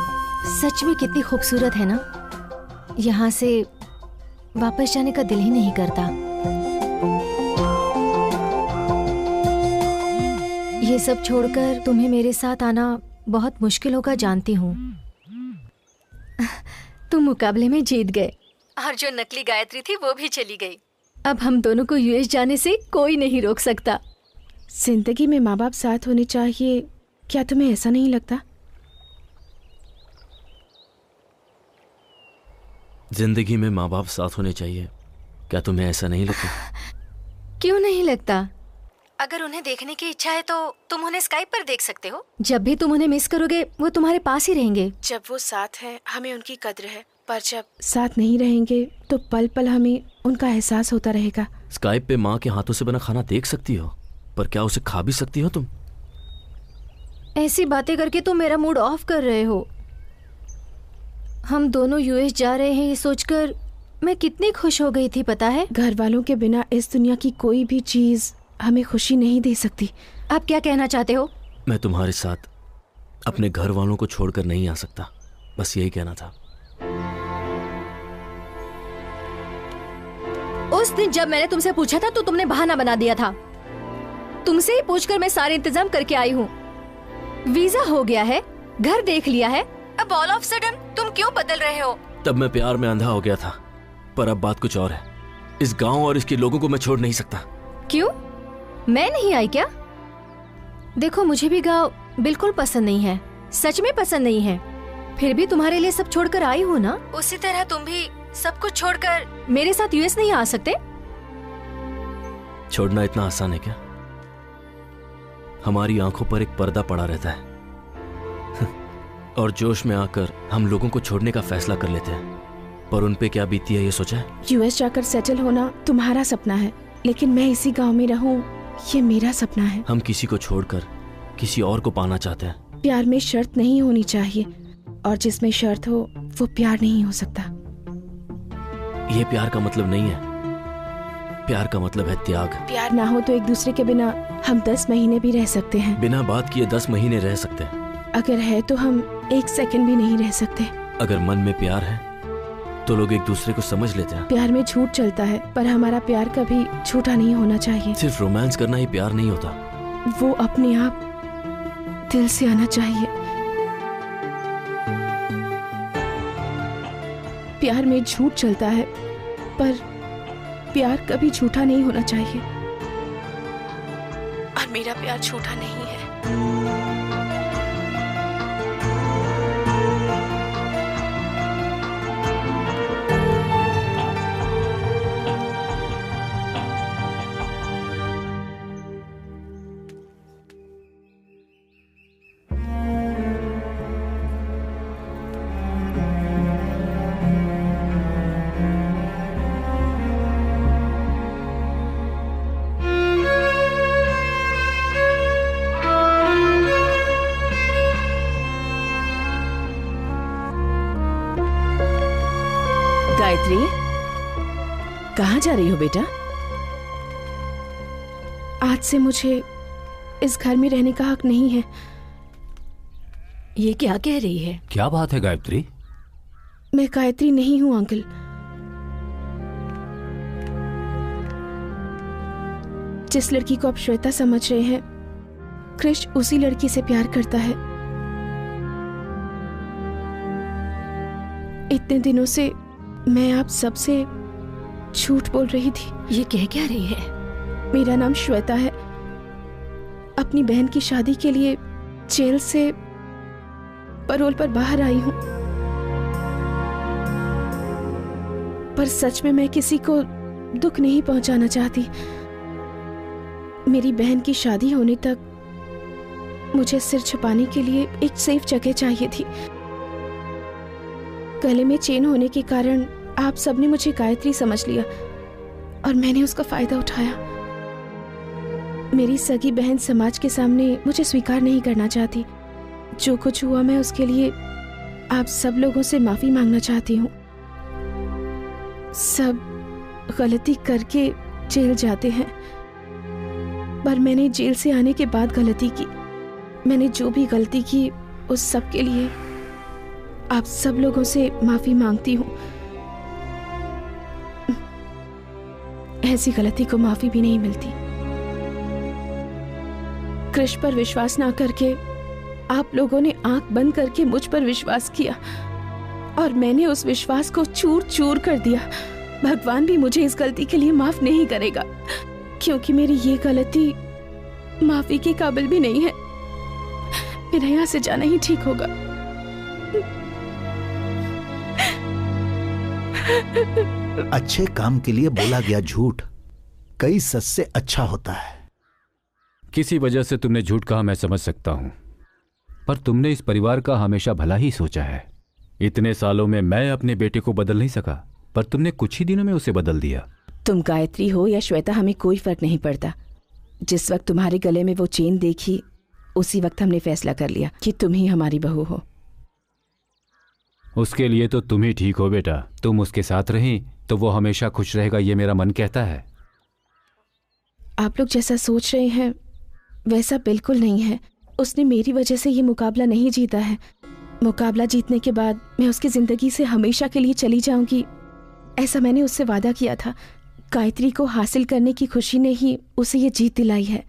सच में कितनी खूबसूरत है ना। यहाँ से वापस जाने का दिल ही नहीं करता। ये सब छोड़कर तुम्हें मेरे साथ आना बहुत मुश्किल होगा, जानती हूँ। तुम मुकाबले में जीत गए और जो नकली गायत्री थी वो भी चली गई। अब हम दोनों को यूएस जाने से कोई नहीं रोक सकता। जिंदगी में माँ बाप साथ होने चाहिए, क्या तुम्हें ऐसा नहीं लगता? जिंदगी में माँ बाप साथ होने चाहिए, क्या तुम्हें ऐसा नहीं लगता? क्यों नहीं लगता? अगर उन्हें देखने की इच्छा है तो तुम उन्हें स्काइप पर देख सकते हो। जब भी तुम उन्हें मिस करोगे वो तुम्हारे पास ही रहेंगे। जब वो साथ हैं हमें उनकी कद्र है, पर जब साथ नहीं रहेंगे तो पल पल हमें उनका एहसास होता रहेगा। स्काइप पे माँ के हाथों से बना खाना देख सकती हो, पर क्या उसे खा भी सकती हो तुम? ऐसी बातें करके तुम मेरा मूड ऑफ कर रहे हो। हम दोनों यूएस जा रहे हैं ये सोचकर मैं कितनी खुश हो गई थी, पता है? घर वालों के बिना इस दुनिया की कोई भी चीज हमें खुशी नहीं दे सकती। आप क्या कहना चाहते हो? मैं तुम्हारे साथ अपने घर वालों को छोड़कर नहीं आ सकता, बस यही कहना था। उस दिन जब मैंने तुमसे पूछा था तो तुमने बहाना बना दिया था। तुमसे ही पूछकर मैं सारे इंतजाम करके आई हूँ। वीजा हो गया है, घर देख लिया है, अब ऑल ऑफ सडन तुम क्यों बदल रहे हो? तब मैं प्यार में अंधा हो गया था, पर अब बात कुछ और है। इस गांव और इसके लोगों को मैं छोड़ नहीं सकता। क्यों? मैं नहीं आई क्या? देखो मुझे भी गांव बिल्कुल पसंद नहीं है, सच में पसंद नहीं है, फिर भी तुम्हारे लिए सब छोड़कर आई हूँ ना। उसी तरह तुम भी सब कुछ छोड़कर मेरे साथ यूएस नहीं आ सकते? छोड़ना इतना आसान है क्या? हमारी आंखों पर एक पर्दा पड़ा रहता है और जोश में आकर हम लोगों को छोड़ने का फैसला कर लेते हैं, पर उन पे क्या बीती है ये सोचा है? यूएस जाकर सेटल होना तुम्हारा सपना है, लेकिन मैं इसी गांव में रहूं ये मेरा सपना है। हम किसी को छोड़कर किसी और को पाना चाहते हैं। प्यार में शर्त नहीं होनी चाहिए, और जिसमें शर्त हो वो प्यार नहीं हो सकता। ये प्यार का मतलब नहीं है। प्यार का मतलब है त्याग। प्यार ना हो तो एक दूसरे के बिना हम 10 महीने भी रह सकते हैं। बिना बात किए 10 महीने रह सकते हैं। अगर है तो हम 1 सेकंड भी नहीं रह सकते। अगर मन में प्यार है तो लोग एक दूसरे को समझ लेते हैं। प्यार में झूठ चलता है, पर हमारा प्यार कभी झूठा नहीं होना चाहिए। सिर्फ रोमांस करना ही प्यार नहीं होता। वो अपने आप दिल से आना चाहिए। प्यार में झूठ चलता है, पर प्यार कभी झूठा नहीं होना चाहिए, और मेरा प्यार झूठा नहीं है। गायत्री, कहाँ जा रही हो बेटा? आज से मुझे इस घर में रहने का हक नहीं है। ये क्या कह रही है? क्या बात है गायत्री? मैं गायत्री नहीं हूँ अंकल। जिस लड़की को आप श्वेता समझ रहे हैं, कृष उसी लड़की से प्यार करता है। इतने दिनों से मैं आप सबसे झूठ बोल रही थी। ये कह क्या रही है? मेरा नाम श्वेता है। अपनी बहन की शादी के लिए जेल से पैरोल पर बाहर आई हूं, पर सच में मैं किसी को दुख नहीं पहुंचाना चाहती। मेरी बहन की शादी होने तक मुझे सिर छुपाने के लिए एक सेफ जगह चाहिए थी। गले में चेन होने के कारण आप सबने मुझे गायत्री समझ लिया, और मैंने उसका फायदा उठाया। मेरी सगी बहन समाज के सामने मुझे स्वीकार नहीं करना चाहती। जो कुछ हुआ मैं उसके लिए आप सब लोगों से माफी मांगना चाहती हूँ। सब गलती करके जेल जाते हैं, पर मैंने जेल से आने के बाद गलती की। मैंने जो भी गलती की उस सब के लिए आप सब लोगों से माफी मांगती हूँ। ऐसी गलती को माफी भी नहीं मिलती। कृष पर विश्वास ना करके आप लोगों ने आंख बंद करके मुझ पर विश्वास किया, और मैंने उस विश्वास को चूर चूर कर दिया। भगवान भी मुझे इस गलती के लिए माफ नहीं करेगा, क्योंकि मेरी ये गलती माफी के काबिल भी नहीं है। मेरा यहाँ से जाना ही ठीक होगा। अच्छे काम के लिए बोला गया झूठ कई सच से अच्छा होता है। किसी वजह से तुमने झूठ कहा, मैं समझ सकता हूं, पर तुमने इस परिवार का हमेशा भला ही सोचा है। इतने सालों में मैं अपने बेटे को बदल नहीं सका, पर तुमने कुछ ही दिनों में उसे बदल दिया। तुम गायत्री हो या श्वेता, हमें कोई फर्क नहीं पड़ता। जिस वक्त तुम्हारे गले में वो चेन देखी, उसी वक्त हमने फैसला कर लिया कि तुम ही हमारी बहू हो। उसके लिए तो तुम ही ठीक हो बेटा। तुम उसके साथ रही तो वो हमेशा खुश रहेगा, ये मेरा मन कहता है। आप लोग जैसा सोच रहे हैं वैसा बिल्कुल नहीं है। उसने मेरी वजह से ये मुकाबला नहीं जीता है। मुकाबला जीतने के बाद मैं उसकी जिंदगी से हमेशा के लिए चली जाऊंगी, ऐसा मैंने उससे वादा किया था। गायत्री को हासिल करने की खुशी ने ही उसे ये जीत दिलाई है।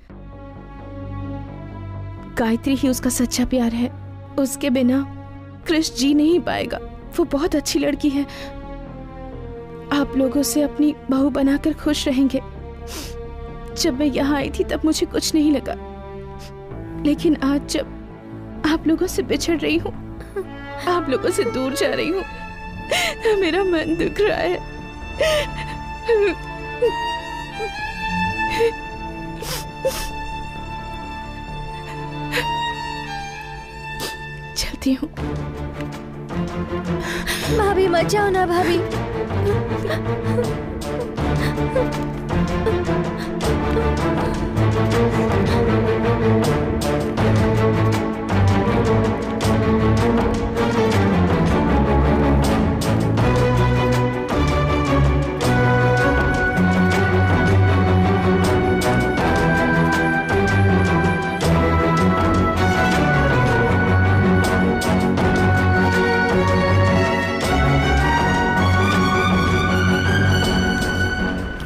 गायत्री ही उसका सच्चा प्यार है। उसके बिना कृष जी नहीं पाएगा। वो बहुत अच्छी लड़की है। आप लोग उसे अपनी बहू बनाकर खुश रहेंगे। जब मैं यहाँ आई थी तब मुझे कुछ नहीं लगा, लेकिन आज जब आप लोगों से बिछड़ रही हूँ, आप लोगों से दूर जा रही हूँ, तो मेरा मन दुख रहा है। चलती हूँ। भाभी मत जाओ ना भाभी।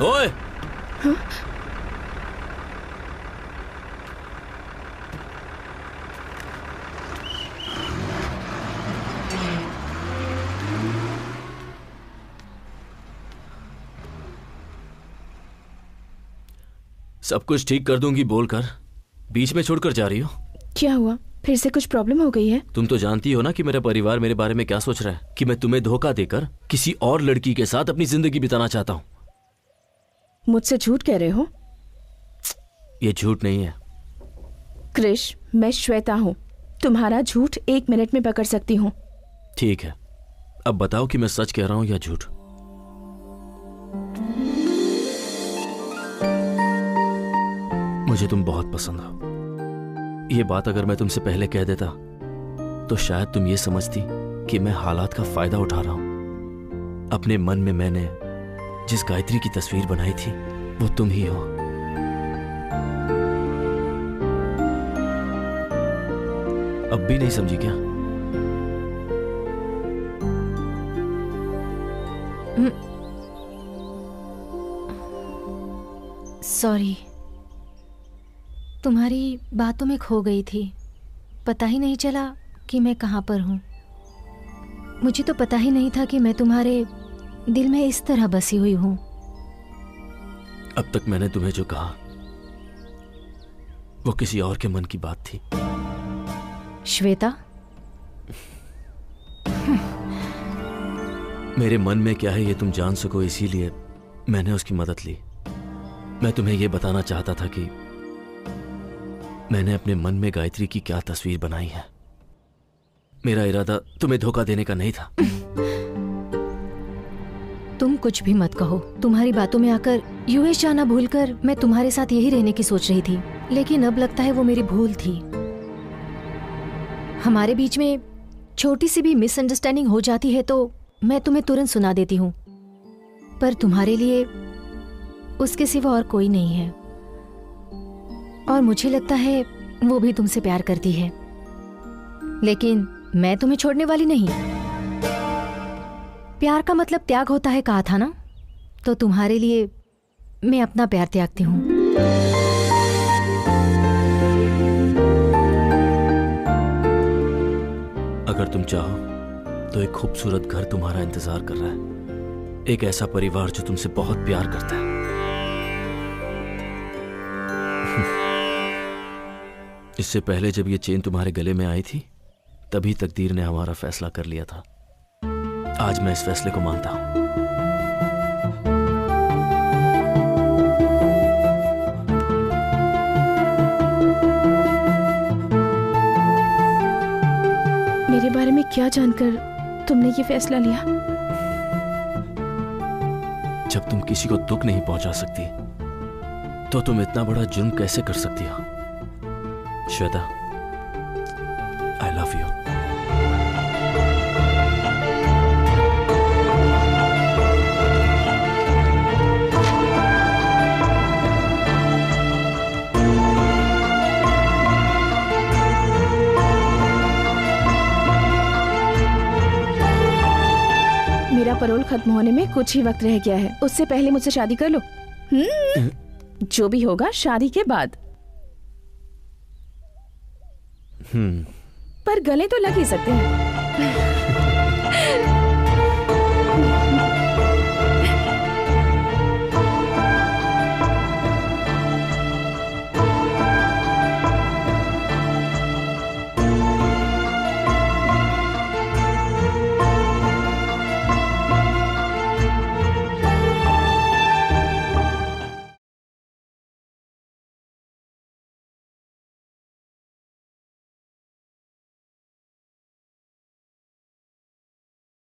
ओए! सब कुछ ठीक कर दूंगी बोलकर बीच में छोड़कर जा रही हो। क्या हुआ? फिर से कुछ प्रॉब्लम हो गई है? तुम तो जानती हो ना कि मेरा परिवार मेरे बारे में क्या सोच रहा है, कि मैं तुम्हें धोखा देकर किसी और लड़की के साथ अपनी जिंदगी बिताना चाहता हूँ। मुझसे झूठ कह रहे हो? ये झूठ नहीं है। कृष, मैं श्वेता हूँ। तुम्हारा झूठ 1 मिनट में पकड़ सकती हूँ। ठीक है, अब बताओ कि मैं सच कह रहा हूँ या झूठ। मुझे तुम बहुत पसंद हो। ये बात अगर मैं तुमसे पहले कह देता तो शायद तुम ये समझती कि मैं हालात का फायदा उठा रहा हूं। अपने मन में मैंने जिस गायत्री की तस्वीर बनाई थी वो तुम ही हो। अब भी नहीं समझी क्या? सॉरी, तुम्हारी बातों में खो गई थी। पता ही नहीं चला कि मैं कहाँ पर हूँ। मुझे तो पता ही नहीं था कि मैं तुम्हारे दिल में इस तरह बसी हुई हूँ। अब तक मैंने तुम्हें जो कहा वो किसी और के मन की बात थी। श्वेता, मेरे मन में क्या है ये तुम जान सको, इसीलिए मैंने उसकी मदद ली। मैं तुम्हें यह बताना चाहता था कि मैंने अपने मन में गायत्री की क्या तस्वीर बनाई है। मेरा इरादा तुम्हें धोखा देने का नहीं था। तुम कुछ भी मत कहो। तुम्हारी बातों में आकर यूएस जाना भूलकर मैं तुम्हारे साथ यही रहने की सोच रही थी, लेकिन अब लगता है वो मेरी भूल थी। हमारे बीच में छोटी सी भी मिसअंडरस्टैंडिंग हो जाती है तो मैं तुम्हें तुरंत सुना देती हूँ, पर तुम्हारे लिए उसके सिवा और कोई नहीं है। और मुझे लगता है वो भी तुमसे प्यार करती है, लेकिन मैं तुम्हें छोड़ने वाली नहीं। प्यार का मतलब त्याग होता है कहा था ना, तो तुम्हारे लिए मैं अपना प्यार त्यागती हूँ। अगर तुम चाहो तो एक खूबसूरत घर तुम्हारा इंतजार कर रहा है, एक ऐसा परिवार जो तुमसे बहुत प्यार करता है। इससे पहले जब ये चेन तुम्हारे गले में आई थी तभी तकदीर ने हमारा फैसला कर लिया था। आज मैं इस फैसले को मानता हूं। क्या जानकर तुमने ये फैसला लिया? जब तुम किसी को दुख नहीं पहुंचा सकती तो तुम इतना बड़ा जुर्म कैसे कर सकती हो? श्वेता, आई लव यू। मेरा पैरोल खत्म होने में कुछ ही वक्त रह गया है, उससे पहले मुझसे शादी कर लो। जो भी होगा शादी के बाद। पर गले तो लग ही सकते हैं।